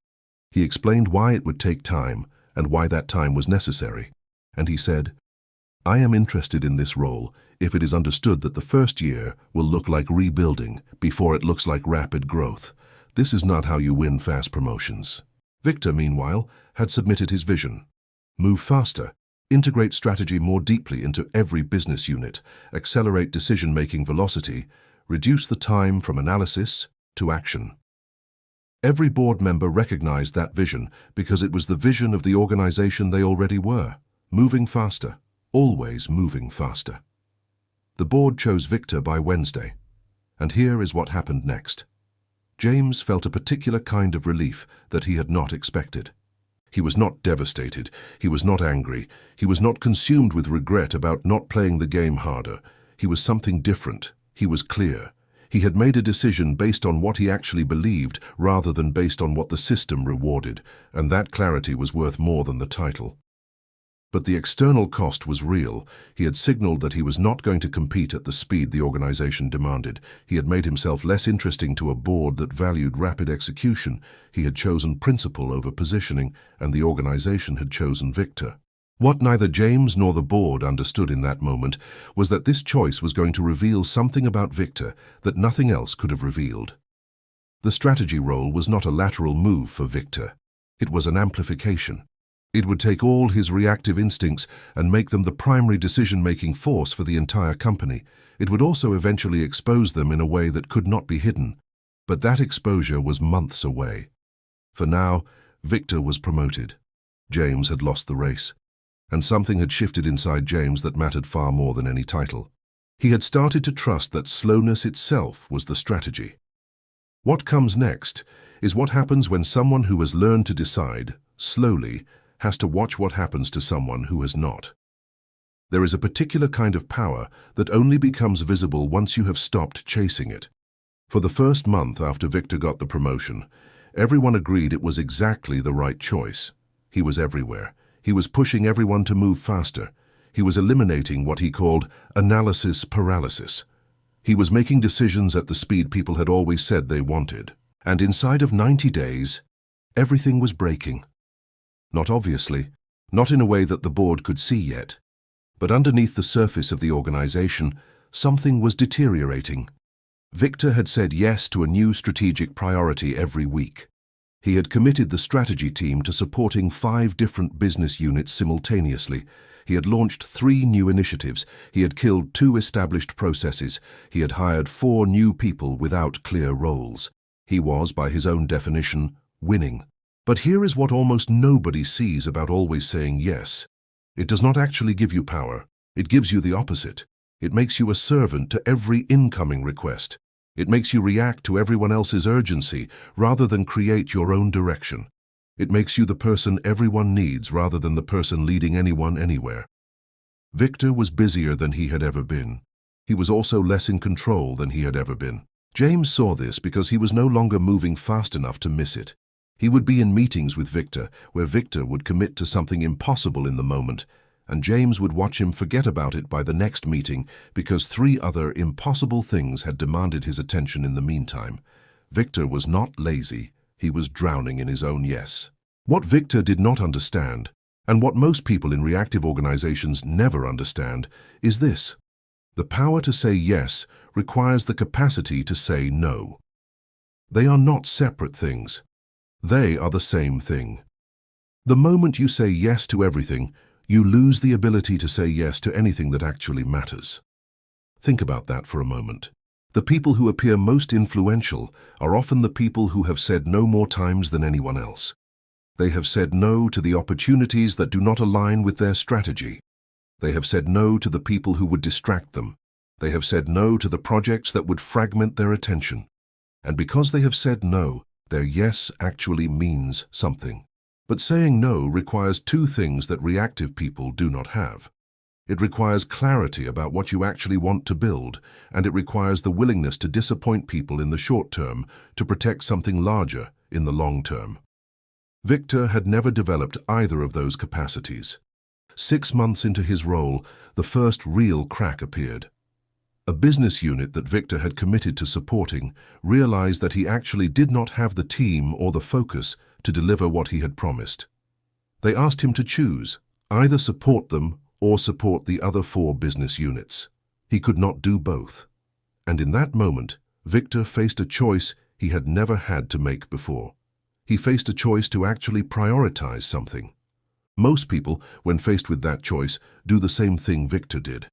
He explained why it would take time and why that time was necessary. And he said, I am interested in this role if it is understood that the first year will look like rebuilding before it looks like rapid growth. This is not how you win fast promotions. Victor, meanwhile, had submitted his vision. Move faster, integrate strategy more deeply into every business unit, accelerate decision-making velocity, reduce the time from analysis to action. Every board member recognized that vision because it was the vision of the organization they already were, moving faster, always moving faster. The board chose Victor by Wednesday, and here is what happened next. James felt a particular kind of relief that he had not expected. He was not devastated, he was not angry, he was not consumed with regret about not playing the game harder. He was something different, he was clear. He had made a decision based on what he actually believed rather than based on what the system rewarded, and that clarity was worth more than the title. But the external cost was real. He had signaled that he was not going to compete at the speed the organization demanded. He had made himself less interesting to a board that valued rapid execution. He had chosen principle over positioning, and the organization had chosen Victor. What neither James nor the board understood in that moment was that this choice was going to reveal something about Victor that nothing else could have revealed. The strategy role was not a lateral move for Victor. It was an amplification. It would take all his reactive instincts and make them the primary decision-making force for the entire company. It would also eventually expose them in a way that could not be hidden. But that exposure was months away. For now, Victor was promoted. James had lost the race. And something had shifted inside James that mattered far more than any title. He had started to trust that slowness itself was the strategy. What comes next is what happens when someone who has learned to decide, slowly, has to watch what happens to someone who has not. There is a particular kind of power that only becomes visible once you have stopped chasing it. For the first month after Victor got the promotion, everyone agreed it was exactly the right choice. He was everywhere. He was pushing everyone to move faster. He was eliminating what he called analysis paralysis. He was making decisions at the speed people had always said they wanted. And inside of 90 days, everything was breaking. Not obviously, not in a way that the board could see yet. But underneath the surface of the organization, something was deteriorating. Victor had said yes to a new strategic priority every week. He had committed the strategy team to supporting 5 different business units simultaneously. He had launched 3 new initiatives. He had killed 2 established processes. He had hired 4 new people without clear roles. He was, by his own definition, winning. But here is what almost nobody sees about always saying yes. It does not actually give you power. It gives you the opposite. It makes you a servant to every incoming request. It makes you react to everyone else's urgency rather than create your own direction. It makes you the person everyone needs rather than the person leading anyone anywhere. Victor was busier than he had ever been. He was also less in control than he had ever been. James saw this because he was no longer moving fast enough to miss it. He would be in meetings with Victor, where Victor would commit to something impossible in the moment, and James would watch him forget about it by the next meeting because 3 other impossible things had demanded his attention in the meantime. Victor was not lazy. He was drowning in his own yes. What Victor did not understand, and what most people in reactive organizations never understand, is this. The power to say yes requires the capacity to say no. They are not separate things. They are the same thing. The moment you say yes to everything, you lose the ability to say yes to anything that actually matters. Think about that for a moment. The people who appear most influential are often the people who have said no more times than anyone else. They have said no to the opportunities that do not align with their strategy. They have said no to the people who would distract them. They have said no to the projects that would fragment their attention. And because they have said no, their yes actually means something. But saying no requires 2 things that reactive people do not have. It requires clarity about what you actually want to build, and it requires the willingness to disappoint people in the short term to protect something larger in the long term. Victor had never developed either of those capacities. 6 months into his role, the first real crack appeared. A business unit that Victor had committed to supporting realized that he actually did not have the team or the focus to deliver what he had promised. They asked him to choose, either support them or support the other 4 business units. He could not do both. And in that moment, Victor faced a choice he had never had to make before. He faced a choice to actually prioritize something. Most people, when faced with that choice, do the same thing Victor did.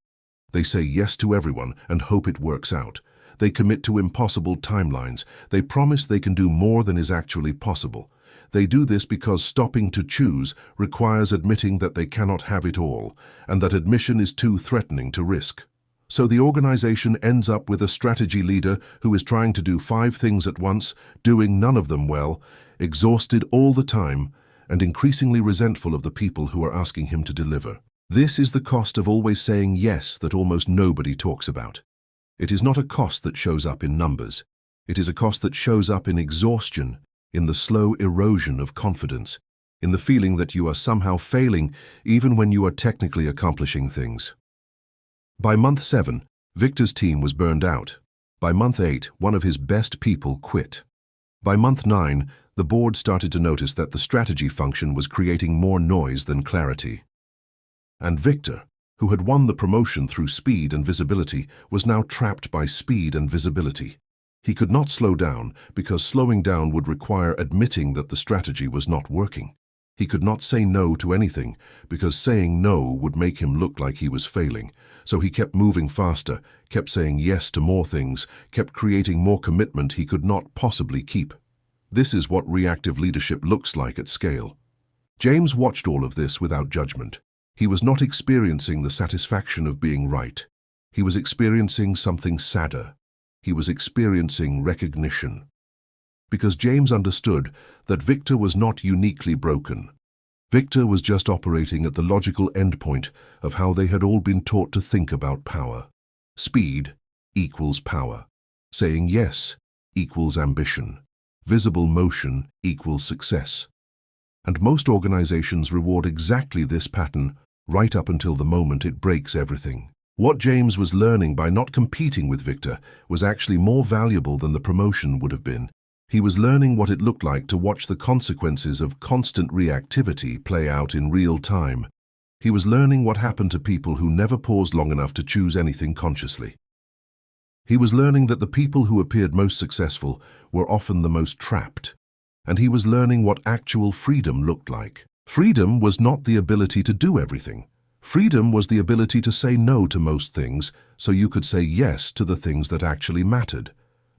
They say yes to everyone and hope it works out. They commit to impossible timelines. They promise they can do more than is actually possible. They do this because stopping to choose requires admitting that they cannot have it all, and that admission is too threatening to risk. So the organization ends up with a strategy leader who is trying to do 5 things at once, doing none of them well, exhausted all the time, and increasingly resentful of the people who are asking him to deliver. This is the cost of always saying yes that almost nobody talks about. It is not a cost that shows up in numbers. It is a cost that shows up in exhaustion, in the slow erosion of confidence, in the feeling that you are somehow failing even when you are technically accomplishing things. By month 7, Victor's team was burned out. By month 8, one of his best people quit. By month 9, the board started to notice that the strategy function was creating more noise than clarity. And Victor, who had won the promotion through speed and visibility, was now trapped by speed and visibility. He could not slow down because slowing down would require admitting that the strategy was not working. He could not say no to anything because saying no would make him look like he was failing. So he kept moving faster, kept saying yes to more things, kept creating more commitment he could not possibly keep. This is what reactive leadership looks like at scale. James watched all of this without judgment. He was not experiencing the satisfaction of being right. He was experiencing something sadder. He was experiencing recognition. Because James understood that Victor was not uniquely broken. Victor was just operating at the logical endpoint of how they had all been taught to think about power. Speed equals power. Saying yes equals ambition. Visible motion equals success. And most organizations reward exactly this pattern right up until the moment it breaks everything. What James was learning by not competing with Victor was actually more valuable than the promotion would have been. He was learning what it looked like to watch the consequences of constant reactivity play out in real time. He was learning what happened to people who never paused long enough to choose anything consciously. He was learning that the people who appeared most successful were often the most trapped. And he was learning what actual freedom looked like. Freedom was not the ability to do everything. Freedom was the ability to say no to most things so you could say yes to the things that actually mattered.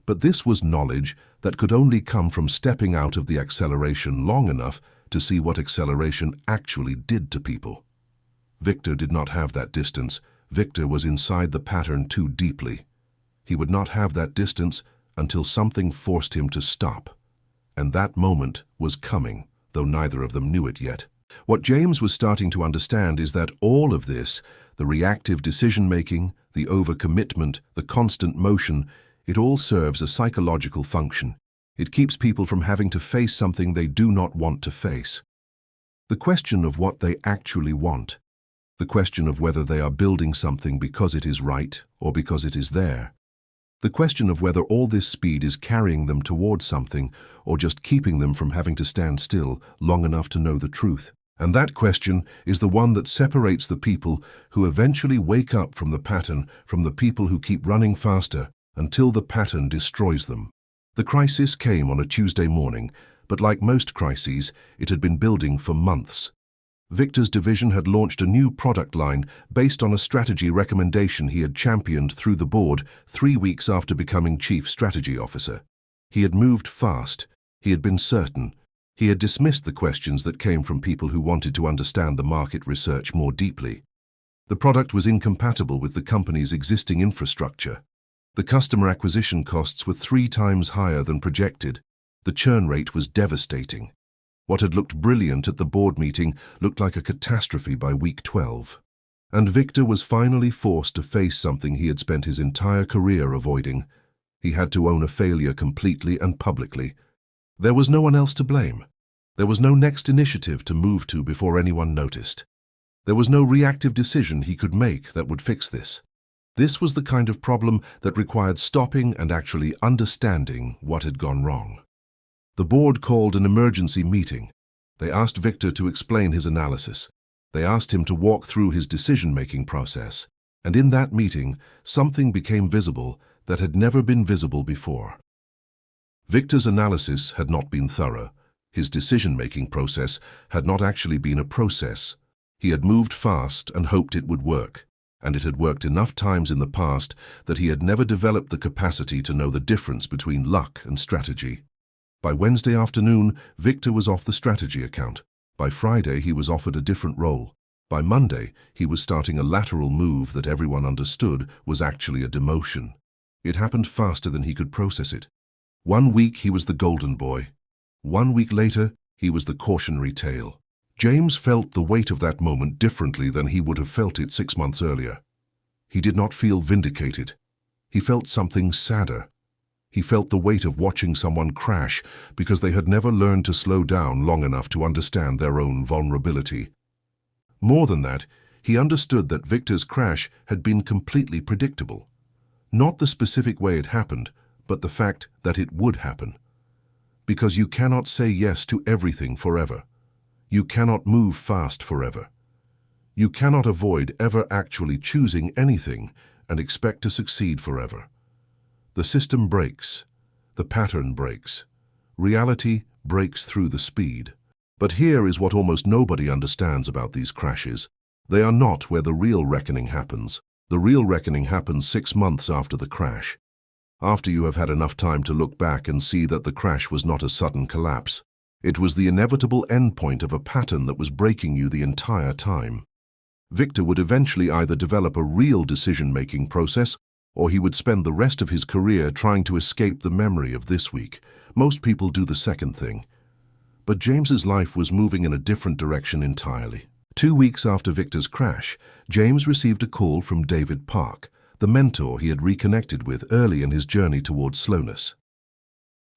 But this was knowledge that could only come from stepping out of the acceleration long enough to see what acceleration actually did to people. Victor did not have that distance. Victor was inside the pattern too deeply. He would not have that distance until something forced him to stop. And that moment was coming, though neither of them knew it yet. What James was starting to understand is that all of this, the reactive decision-making, the overcommitment, the constant motion, it all serves a psychological function. It keeps people from having to face something they do not want to face. The question of what they actually want, the question of whether they are building something because it is right or because it is there, the question of whether all this speed is carrying them towards something or just keeping them from having to stand still long enough to know the truth. And that question is the one that separates the people who eventually wake up from the pattern from the people who keep running faster until the pattern destroys them. The crisis came on a Tuesday morning, but like most crises, it had been building for months. Victor's division had launched a new product line based on a strategy recommendation he had championed through the board 3 weeks after becoming Chief Strategy Officer. He had moved fast. He had been certain. He had dismissed the questions that came from people who wanted to understand the market research more deeply. The product was incompatible with the company's existing infrastructure. The customer acquisition costs were 3 times higher than projected. The churn rate was devastating. What had looked brilliant at the board meeting looked like a catastrophe by week 12. And Victor was finally forced to face something he had spent his entire career avoiding. He had to own a failure completely and publicly. There was no one else to blame. There was no next initiative to move to before anyone noticed. There was no reactive decision he could make that would fix this. This was the kind of problem that required stopping and actually understanding what had gone wrong. The board called an emergency meeting. They asked Victor to explain his analysis. They asked him to walk through his decision-making process. And in that meeting, something became visible that had never been visible before. Victor's analysis had not been thorough. His decision-making process had not actually been a process. He had moved fast and hoped it would work, and it had worked enough times in the past that he had never developed the capacity to know the difference between luck and strategy. By Wednesday afternoon, Victor was off the strategy account. By Friday, he was offered a different role. By Monday, he was starting a lateral move that everyone understood was actually a demotion. It happened faster than he could process it. 1 week, he was the golden boy. 1 week later, he was the cautionary tale. James felt the weight of that moment differently than he would have felt it 6 months earlier. He did not feel vindicated. He felt something sadder. He felt the weight of watching someone crash because they had never learned to slow down long enough to understand their own vulnerability. More than that, he understood that Victor's crash had been completely predictable. Not the specific way it happened, but the fact that it would happen. Because you cannot say yes to everything forever. You cannot move fast forever. You cannot avoid ever actually choosing anything and expect to succeed forever. The system breaks. The pattern breaks. Reality breaks through the speed. But here is what almost nobody understands about these crashes. They are not where the real reckoning happens. The real reckoning happens 6 months after the crash. After you have had enough time to look back and see that the crash was not a sudden collapse. It was the inevitable endpoint of a pattern that was breaking you the entire time. Victor would eventually either develop a real decision-making process or he would spend the rest of his career trying to escape the memory of this week. Most people do the second thing. But James's life was moving in a different direction entirely. 2 weeks after Victor's crash, James received a call from David Park, the mentor he had reconnected with early in his journey towards slowness.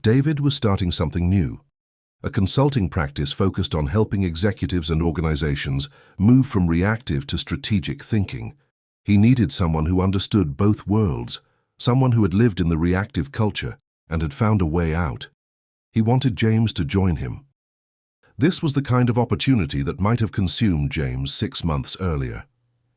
David was starting something new, a consulting practice focused on helping executives and organizations move from reactive to strategic thinking. He needed someone who understood both worlds, someone who had lived in the reactive culture and had found a way out. He wanted James to join him. This was the kind of opportunity that might have consumed James 6 months earlier.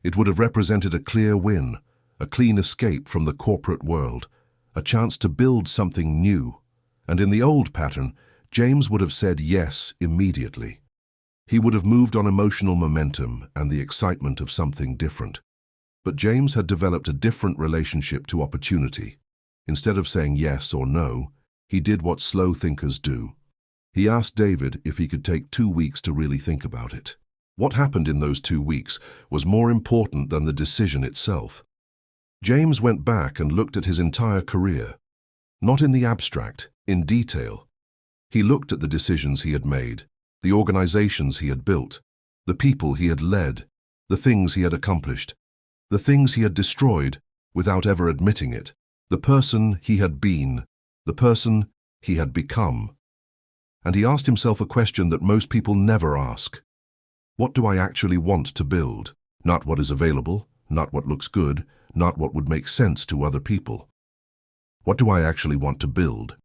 It would have represented a clear win, a clean escape from the corporate world, a chance to build something new. And in the old pattern, James would have said yes immediately. He would have moved on emotional momentum and the excitement of something different. But James had developed a different relationship to opportunity. Instead of saying yes or no, he did what slow thinkers do. He asked David if he could take 2 weeks to really think about it. What happened in those 2 weeks was more important than the decision itself. James went back and looked at his entire career. Not in the abstract, in detail. He looked at the decisions he had made, the organizations he had built, the people he had led, the things he had accomplished, the things he had destroyed without ever admitting it, the person he had been, the person he had become. And he asked himself a question that most people never ask. What do I actually want to build? Not what is available, not what looks good, not what would make sense to other people. What do I actually want to build?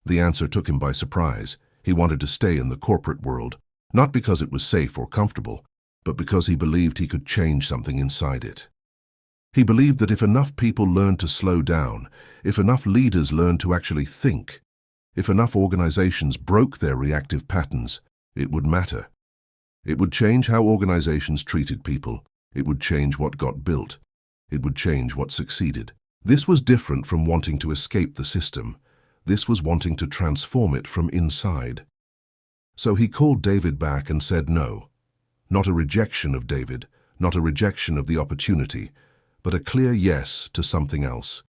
The answer took him by surprise. He wanted to stay in the corporate world, not because it was safe or comfortable, but because he believed he could change something inside it. He believed that if enough people learned to slow down, if enough leaders learned to actually think, if enough organizations broke their reactive patterns, it would matter. It would change how organizations treated people. It would change what got built. It would change what succeeded. This was different from wanting to escape the system. This was wanting to transform it from inside. So he called David back and said no. Not a rejection of David, not a rejection of the opportunity, but a clear yes to something else.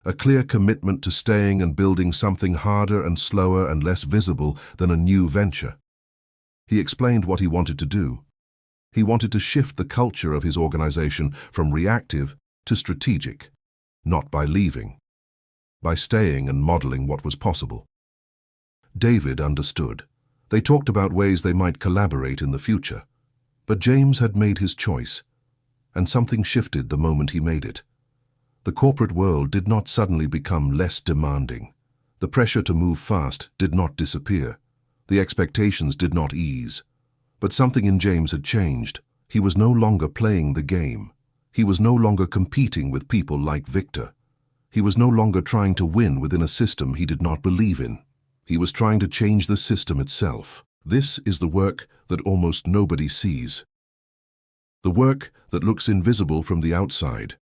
A clear commitment to staying and building something harder and slower and less visible than a new venture. He explained what he wanted to do. He wanted to shift the culture of his organization from reactive to strategic, not by leaving, by staying and modeling what was possible. David understood. They talked about ways they might collaborate in the future. But James had made his choice, and something shifted the moment he made it. The corporate world did not suddenly become less demanding. The pressure to move fast did not disappear. The expectations did not ease. But something in James had changed. He was no longer playing the game. He was no longer competing with people like Victor. He was no longer trying to win within a system he did not believe in. He was trying to change the system itself. This is the work that almost nobody sees. The work that looks invisible from the outside.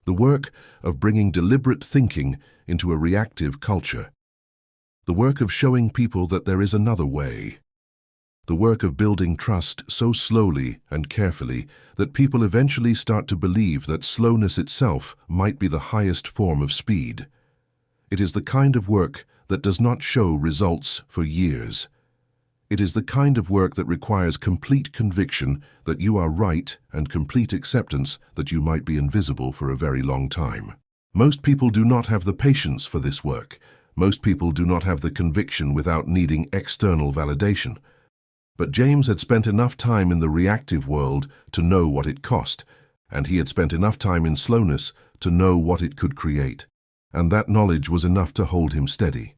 The work of bringing deliberate thinking into a reactive culture. The work of showing people that there is another way. The work of building trust so slowly and carefully that people eventually start to believe that slowness itself might be the highest form of speed. It is the kind of work that does not show results for years. It is the kind of work that requires complete conviction that you are right and complete acceptance that you might be invisible for a very long time. Most people do not have the patience for this work. Most people do not have the conviction without needing external validation. But James had spent enough time in the reactive world to know what it cost, and he had spent enough time in slowness to know what it could create. And that knowledge was enough to hold him steady.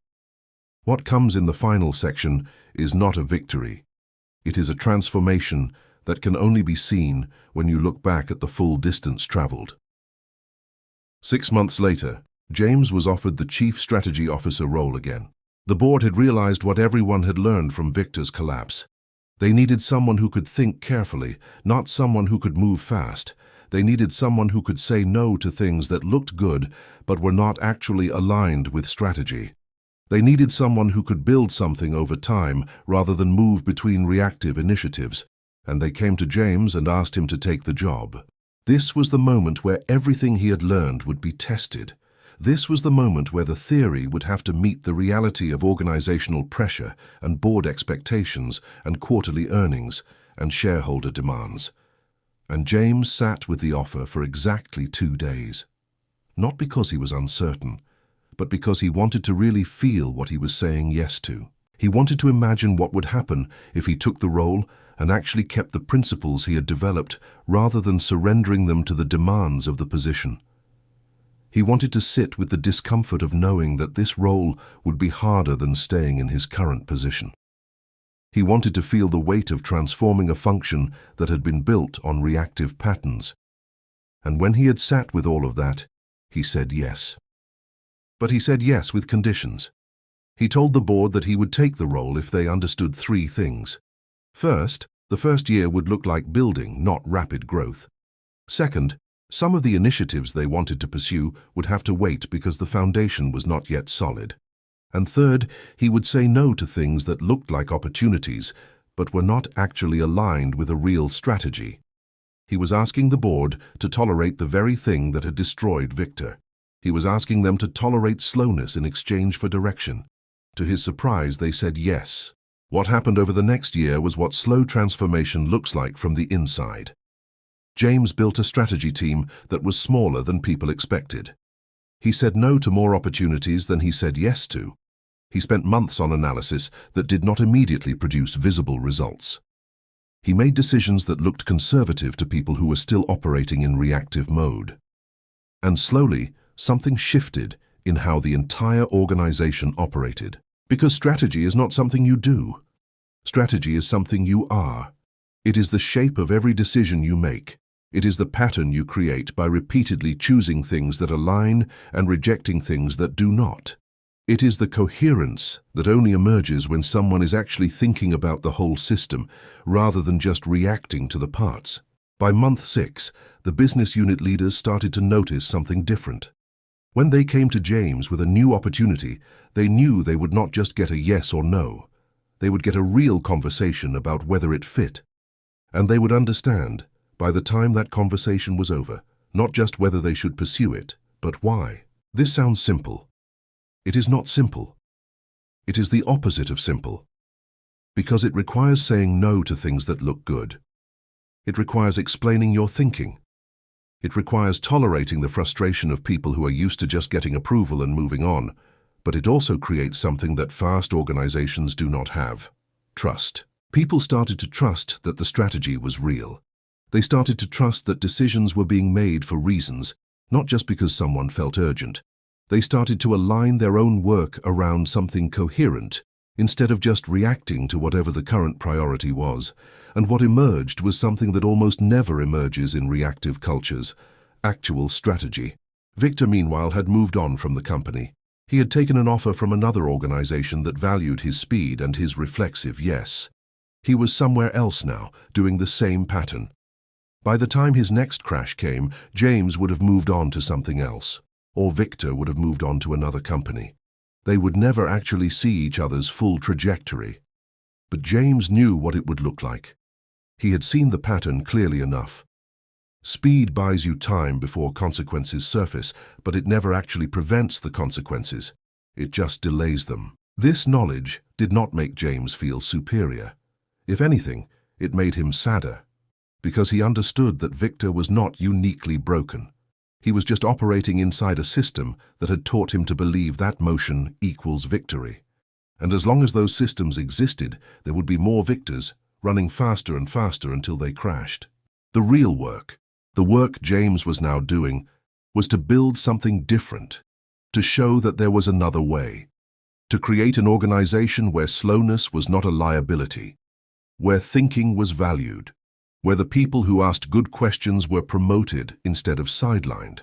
What comes in the final section is not a victory. It is a transformation that can only be seen when you look back at the full distance traveled. 6 months later, James was offered the Chief Strategy Officer role again. The board had realized what everyone had learned from Victor's collapse. They needed someone who could think carefully, not someone who could move fast. They needed someone who could say no to things that looked good but were not actually aligned with strategy. They needed someone who could build something over time rather than move between reactive initiatives, and they came to James and asked him to take the job. This was the moment where everything he had learned would be tested. This was the moment where the theory would have to meet the reality of organizational pressure and board expectations and quarterly earnings and shareholder demands. And James sat with the offer for exactly 2 days. Not because he was uncertain, but because he wanted to really feel what he was saying yes to. He wanted to imagine what would happen if he took the role and actually kept the principles he had developed rather than surrendering them to the demands of the position. He wanted to sit with the discomfort of knowing that this role would be harder than staying in his current position. He wanted to feel the weight of transforming a function that had been built on reactive patterns. And when he had sat with all of that, he said yes. But he said yes with conditions. He told the board that he would take the role if they understood 3 things. First, the first year would look like building, not rapid growth. Second, some of the initiatives they wanted to pursue would have to wait because the foundation was not yet solid. And third, he would say no to things that looked like opportunities, but were not actually aligned with a real strategy. He was asking the board to tolerate the very thing that had destroyed Victor. He was asking them to tolerate slowness in exchange for direction. To his surprise, they said yes. What happened over the next year was what slow transformation looks like from the inside. James built a strategy team that was smaller than people expected. He said no to more opportunities than he said yes to. He spent months on analysis that did not immediately produce visible results. He made decisions that looked conservative to people who were still operating in reactive mode. And slowly, something shifted in how the entire organization operated. Because strategy is not something you do. Strategy is something you are. It is the shape of every decision you make. It is the pattern you create by repeatedly choosing things that align and rejecting things that do not. It is the coherence that only emerges when someone is actually thinking about the whole system rather than just reacting to the parts. By month 6, the business unit leaders started to notice something different. When they came to James with a new opportunity, they knew they would not just get a yes or no. They would get a real conversation about whether it fit. And they would understand, by the time that conversation was over, not just whether they should pursue it, but why. This sounds simple. It is not simple. It is the opposite of simple. Because it requires saying no to things that look good. It requires explaining your thinking. It requires tolerating the frustration of people who are used to just getting approval and moving on. But it also creates something that fast organizations do not have: trust. People started to trust that the strategy was real. They started to trust that decisions were being made for reasons, not just because someone felt urgent. They started to align their own work around something coherent, instead of just reacting to whatever the current priority was. And what emerged was something that almost never emerges in reactive cultures: actual strategy. Victor, meanwhile, had moved on from the company. He had taken an offer from another organization that valued his speed and his reflexive yes. He was somewhere else now, doing the same pattern. By the time his next crash came, James would have moved on to something else. Or Victor would have moved on to another company. They would never actually see each other's full trajectory. But James knew what it would look like. He had seen the pattern clearly enough. Speed buys you time before consequences surface, but it never actually prevents the consequences. It just delays them. This knowledge did not make James feel superior. If anything, it made him sadder, because he understood that Victor was not uniquely broken. He was just operating inside a system that had taught him to believe that motion equals victory. And as long as those systems existed, there would be more victors, running faster and faster until they crashed. The real work, the work James was now doing, was to build something different, to show that there was another way, to create an organization where slowness was not a liability, where thinking was valued, where the people who asked good questions were promoted instead of sidelined.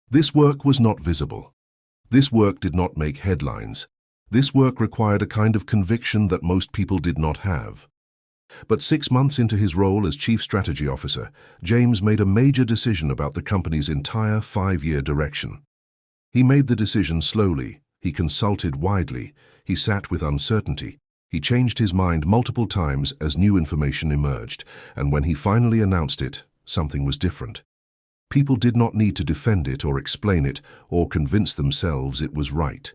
This work was not visible. This work did not make headlines. This work required a kind of conviction that most people did not have. But 6 months into his role as Chief Strategy Officer, James made a major decision about the company's entire 5-year direction. He made the decision slowly, he consulted widely, he sat with uncertainty. He changed his mind multiple times as new information emerged, and when he finally announced it, something was different. People did not need to defend it or explain it or convince themselves it was right.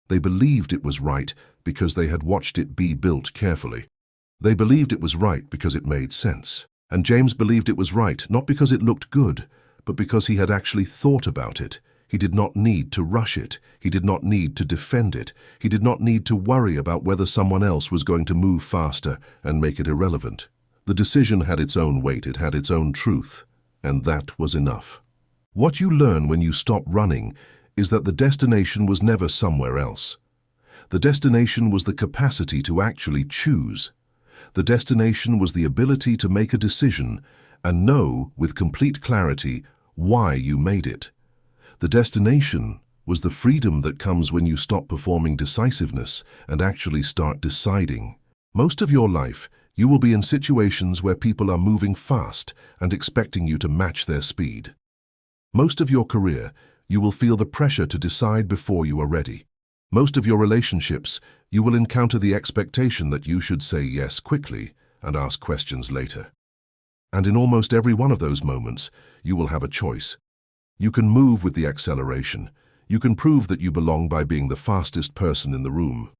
They believed it was right because they had watched it be built carefully. They believed it was right because it made sense. And James believed it was right not because it looked good, but because he had actually thought about it. He did not need to rush it. He did not need to defend it. He did not need to worry about whether someone else was going to move faster and make it irrelevant. The decision had its own weight, it had its own truth, and that was enough. What you learn when you stop running is that the destination was never somewhere else. The destination was the capacity to actually choose. The destination was the ability to make a decision and know with complete clarity why you made it. The destination was the freedom that comes when you stop performing decisiveness and actually start deciding. Most of your life, You will be in situations where people are moving fast and expecting you to match their speed. Most of your career, you will feel the pressure to decide before you are ready. Most of your relationships, you will encounter the expectation that you should say yes quickly and ask questions later. And in almost every one of those moments, you will have a choice. You can move with the acceleration. You can prove that you belong by being the fastest person in the room.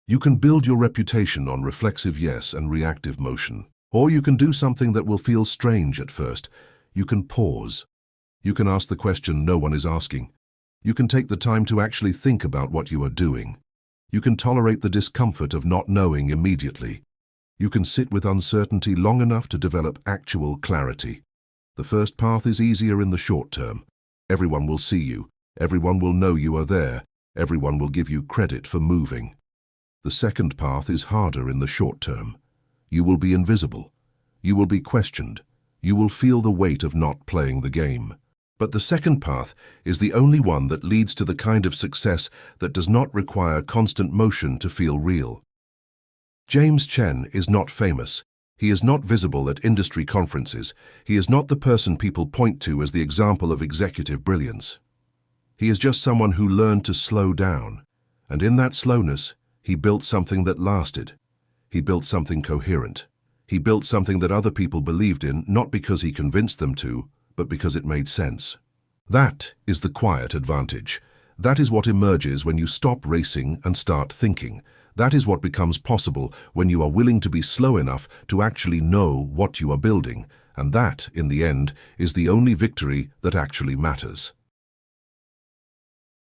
You can build your reputation on reflexive yes and reactive motion. Or you can do something that will feel strange at first. You can pause. You can ask the question no one is asking. You can take the time to actually think about what you are doing. You can tolerate the discomfort of not knowing immediately. You can sit with uncertainty long enough to develop actual clarity. The first path is easier in the short term. Everyone will see you. Everyone will know you are there. Everyone will give you credit for moving. The second path is harder in the short term. You will be invisible. You will be questioned. You will feel the weight of not playing the game. But the second path is the only one that leads to the kind of success that does not require constant motion to feel real. James Chen is not famous. He is not visible at industry conferences. He is not the person people point to as the example of executive brilliance. He is just someone who learned to slow down. And in that slowness, he built something that lasted. He built something coherent. He built something that other people believed in, not because he convinced them to, but because it made sense. That is the quiet advantage. That is what emerges when you stop racing and start thinking. That is what becomes possible when you are willing to be slow enough to actually know what you are building. And that, in the end, is the only victory that actually matters.